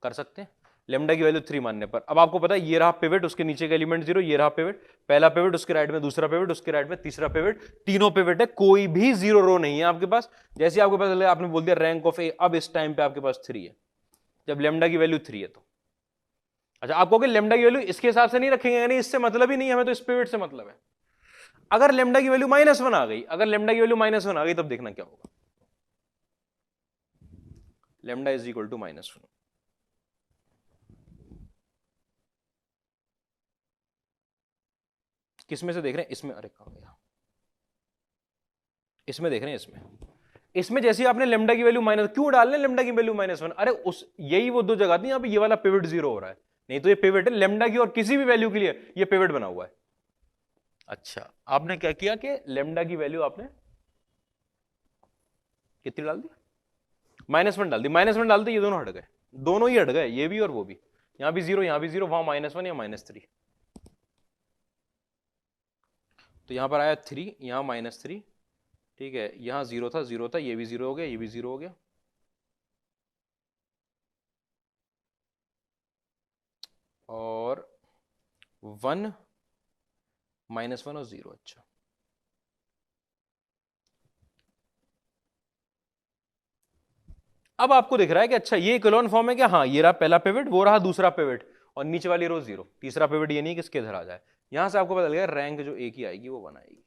कर सकते हैं लेमडा की वैल्यू 3 मानने पर। अब आपको पता है ये रहा पिवट, उसके नीचे का एलिमेंट 0, ये रहा पिवट, पहला पिवट उसके राइट में, दूसरा पिवट उसके राइट में, तीसरा पिवट, तीनों पिवट है, कोई भी 0 रो नहीं है आपके पास। जैसे आपको पता चला आपने बोल दिया रैंक ऑफ ए, अब इस टाइम पे आपके पास 3 है, जब लेमडा की वैल्यू 3 है तो। अच्छा, आप कहोगे लेमडा की वैल्यू इसके हिसाब से नहीं रखेंगे, यानी इससे मतलब ही नहीं, हमें तो इस पिवट से मतलब है। अगर लेमडा की वैल्यू -1 आ गई, अगर लेमडा की वैल्यू -1 आ गई, तब देखना क्या होगा, लेमडा इज इक्वल टू -1। किसमें से देख रहे हैं, इसमें, अरे कहां गया, इसमें देख रहे हैं, इसमें जैसे आपने लेमडा की वैल्यू माइनस, क्यों डाल रहे लेमडा की वैल्यू -1, अरे उस यही वो दो जगह थी यहाँ पे ये वाला पिवट 0 हो रहा है, नहीं तो ये पिवट है लेमडा की और किसी भी वैल्यू के लिए ये पिवट बना हुआ है। अच्छा, आपने क्या किया कि लेमडा की वैल्यू आपने कितनी डाल दी, -1 डाल दी, -1 डालते ये दोनों हट गए, दोनों ही हट गए, ये भी और वो भी, यहां भी 0 यहां भी 0, वहां -1 या -3, तो यहां पर आया 3, यहां -3, ठीक है, यहां 0 था 0 था, ये भी 0 हो गया, ये भी 0 हो गया, और 1 -1 और 0। अच्छा, अब आपको दिख रहा है कि अच्छा ये इकोलॉन फॉर्म है क्या, हाँ ये रहा पहला पिवट, वो रहा दूसरा पिवट, और नीचे वाली रो 0, तीसरा पिवट ये नहीं कि इसके इधर आ जाए। यहां से आपको पता लगेगा रैंक जो एक ही आएगी वो 1 आएगी।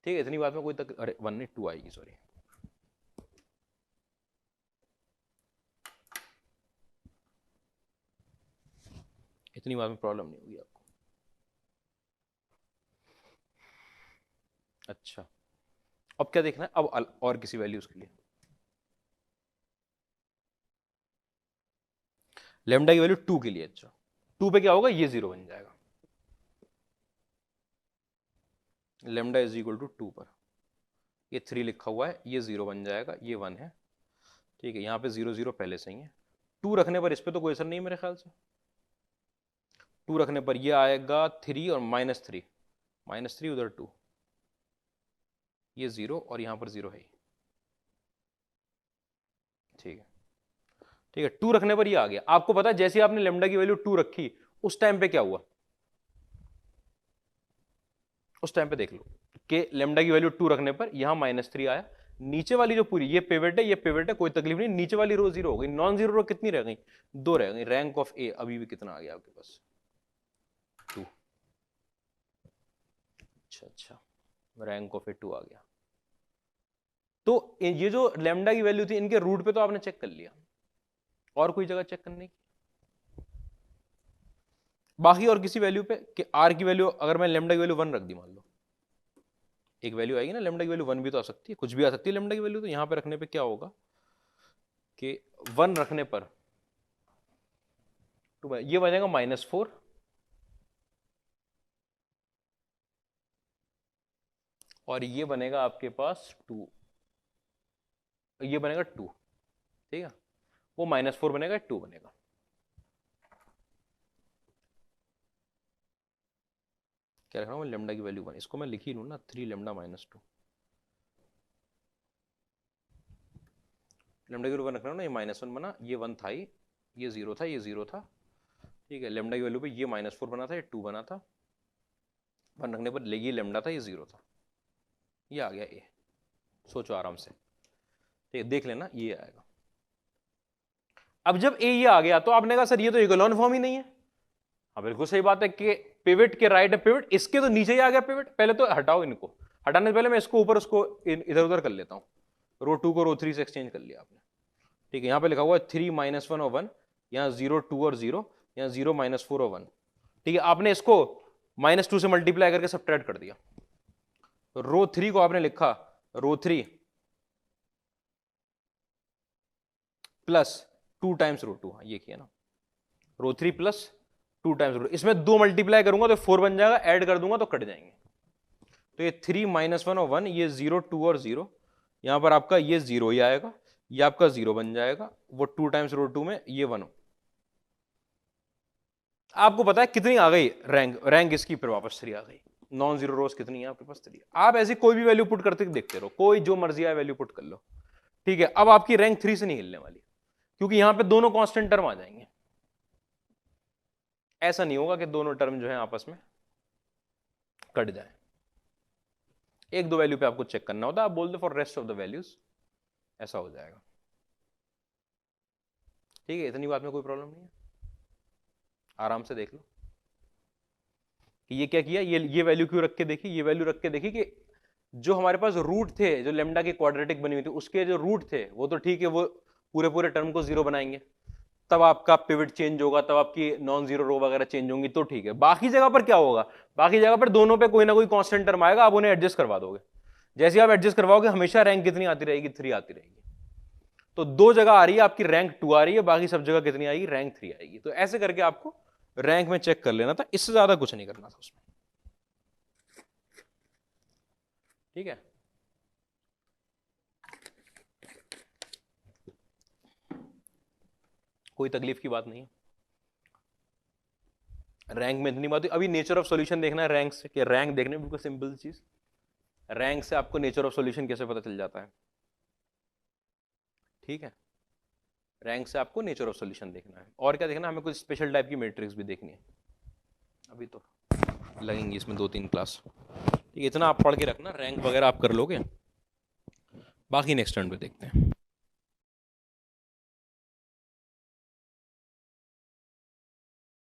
ठीक है, इतनी बात में कोई अरे 1 नहीं 2 आएगी, सॉरी। इतनी बात में प्रॉब्लम नहीं होगी आपको। अच्छा, अब क्या देखना है, अब और किसी वैल्यूज के लिए लेमडा की वैल्यू 2 के लिए। अच्छा, 2 पे क्या होगा, ये 0 बन जाएगा, लेमडा इज इक्वल टू 2 पर ये 3 लिखा हुआ है, ये 0 बन जाएगा, ये 1 है, ठीक है, यहाँ पे 0 0 पहले से ही है, 2 रखने पर इस पे तो कोई असर नहीं है मेरे ख्याल से, 2 रखने पर ये आएगा 3 और -3, -3 उधर 2, ये 0 और यहाँ पर 0 है, ठीक है, ठीक है, 2 रखने पर ये आ गया। आपको पता है जैसे आपने लेमडा की वैल्यू 2 रखी, उस टाइम पे क्या हुआ, उस टाइम पे देख लो कि लेमडा की वैल्यू 2 रखने पर यहां -3 आया, नीचे वाली जो पूरी ये पिवट है, ये पिवट है, कोई तकलीफ नहीं, नीचे वाली रो 0 हो गई, नॉन जीरो रो कितनी रह गई, 2 रह गई, रैंक ऑफ ए अभी भी कितना आ गया आपके पास, 2। अच्छा अच्छा, रैंक ऑफ ए 2 आ गया। तो ये जो लेमडा की वैल्यू थी इनके रूट पे तो आपने चेक कर लिया, और कोई जगह चेक करने की, बाकी और किसी वैल्यू पे कि आर की वैल्यू, अगर मैं लेमडा की वैल्यू 1 रख दी, मान लो एक वैल्यू आएगी ना लेमडा की वैल्यू 1 भी तो आ सकती है, कुछ भी आ सकती है लेमडा की वैल्यू, तो यहां पे रखने पे क्या होगा कि 1 रखने पर तो ये बनेगा -4, और ये बनेगा आपके पास 2, ये बनेगा 2, ठीक है, वो -4 बनेगा, 2 बनेगा। क्या रख रहा हूँ मैं, लेमडा की वैल्यू 1, इसको मैं लिख ही लूँ ना, 3 लेमडा -2, लेमडा की वैल्यू 1 रख रहा हूँ ना, ये -1 बना, ये 1 था ही, ये 0 था, ये 0 था, ठीक है, लेमडा की वैल्यू पे ये -4 बना था, ये 2 बना था, 1 रखने पर ये लेमडा था, ये 0 था, ये आ गया ए, सोचो आराम से, ठीक है, देख लेना ये आएगा। अब जब ए ये आ गया तो आपने कहा सर ये तो इकोलॉन फॉर्म ही नहीं है। हाँ बिल्कुल सही बात है कि पिवट के राइट है पिवट, इसके तो नीचे ही आ गया पिवट। पहले तो हटाओ इनको, हटाने से पहले मैं इसको ऊपर उसको इधर उधर कर लेता हूँ। रो 2 को रो 3 से एक्सचेंज कर लिया आपने, ठीक है। यहाँ पे लिखा हुआ है 3 -1 और 1, यहाँ 0 2 और 0, यहाँ 0 -4 और 1, ठीक है। आपने इसको -2 से मल्टीप्लाई करके सब्ट्रैक्ट कर दिया। रो 3 को आपने लिखा रो 3 प्लस 2 टाइम्स रो 2, ये किया ना, रो 3 प्लस 2 टाइम्स रो, इसमें 2 मल्टीप्लाई करूंगा तो 4 बन जाएगा, ऐड कर दूंगा तो कट जाएंगे। तो ये 3 -1 और 1, ये 0 2 और 0, यहां पर आपका ये 0 ही आएगा, ये आपका 0 बन जाएगा, वो 2 टाइम्स रो 2 में ये 1। आपको पता है कितनी आ गई रैंक, रैंक इसकी फिर वापस 3 आ गई। नॉन जीरो रोज कितनी है आपके पास? 3। आप ऐसी कोई भी वैल्यू पुट करते देखते रहो, कोई जो मर्जी आए वैल्यू पुट कर लो, ठीक है। अब आपकी रैंक 3 से नहीं हिलने वाली, क्योंकि यहां पे दोनों कांस्टेंट टर्म आ जाएंगे। ऐसा नहीं होगा कि दोनों टर्म जो है आपस में कट जाए। एक दो वैल्यू पे आपको चेक करना होता है, आप बोल दो for rest of the values, ऐसा हो जाएगा, ठीक है। इतनी बात में कोई प्रॉब्लम नहीं है, आराम से देख लो कि ये क्या किया, ये वैल्यू क्यों रख के देखी, ये वैल्यू रख के देखी कि जो हमारे पास रूट थे, जो लेमडा की क्वाड्रेटिक बनी हुई थी, उसके जो रूट थे वो तो ठीक है, वो पूरे पूरे टर्म को 0 बनाएंगे, तब आपका पिवट चेंज होगा, तब आपकी नॉन जीरो रो वगैरह चेंज होंगी, तो ठीक है। बाकी जगह पर क्या होगा, बाकी जगह पर दोनों पे कोई ना कोई कांस्टेंट टर्म आएगा, आप उन्हें एडजस्ट करवा दोगे। जैसे आप एडजस्ट करवाओगे हमेशा रैंक कितनी आती रहेगी? 3 आती रहेगी। तो 2 जगह आ रही है आपकी रैंक 2 आ रही है, बाकी सब जगह कितनी आएगी? रैंक 3 आएगी। तो ऐसे करके आपको रैंक में चेक कर लेना था, इससे ज्यादा कुछ नहीं करना था उसमें, ठीक है। कोई तकलीफ की बात नहीं है, रैंक में इतनी बात है। अभी नेचर ऑफ सॉल्यूशन देखना है रैंक से, कि रैंक देखने में बिल्कुल सिंपल चीज, रैंक से आपको नेचर ऑफ सॉल्यूशन कैसे पता चल जाता है, ठीक है। रैंक से आपको नेचर ऑफ सॉल्यूशन देखना है, और क्या देखना है, हमें कुछ स्पेशल टाइप की मैट्रिक्स भी देखनी है। अभी तो लगेंगी इसमें 2-3 क्लास, ठीक है। इतना आप पढ़ के रखना, रैंक वगैरह आप कर लोगे, बाकी नेक्स्ट टर्न पे देखते हैं।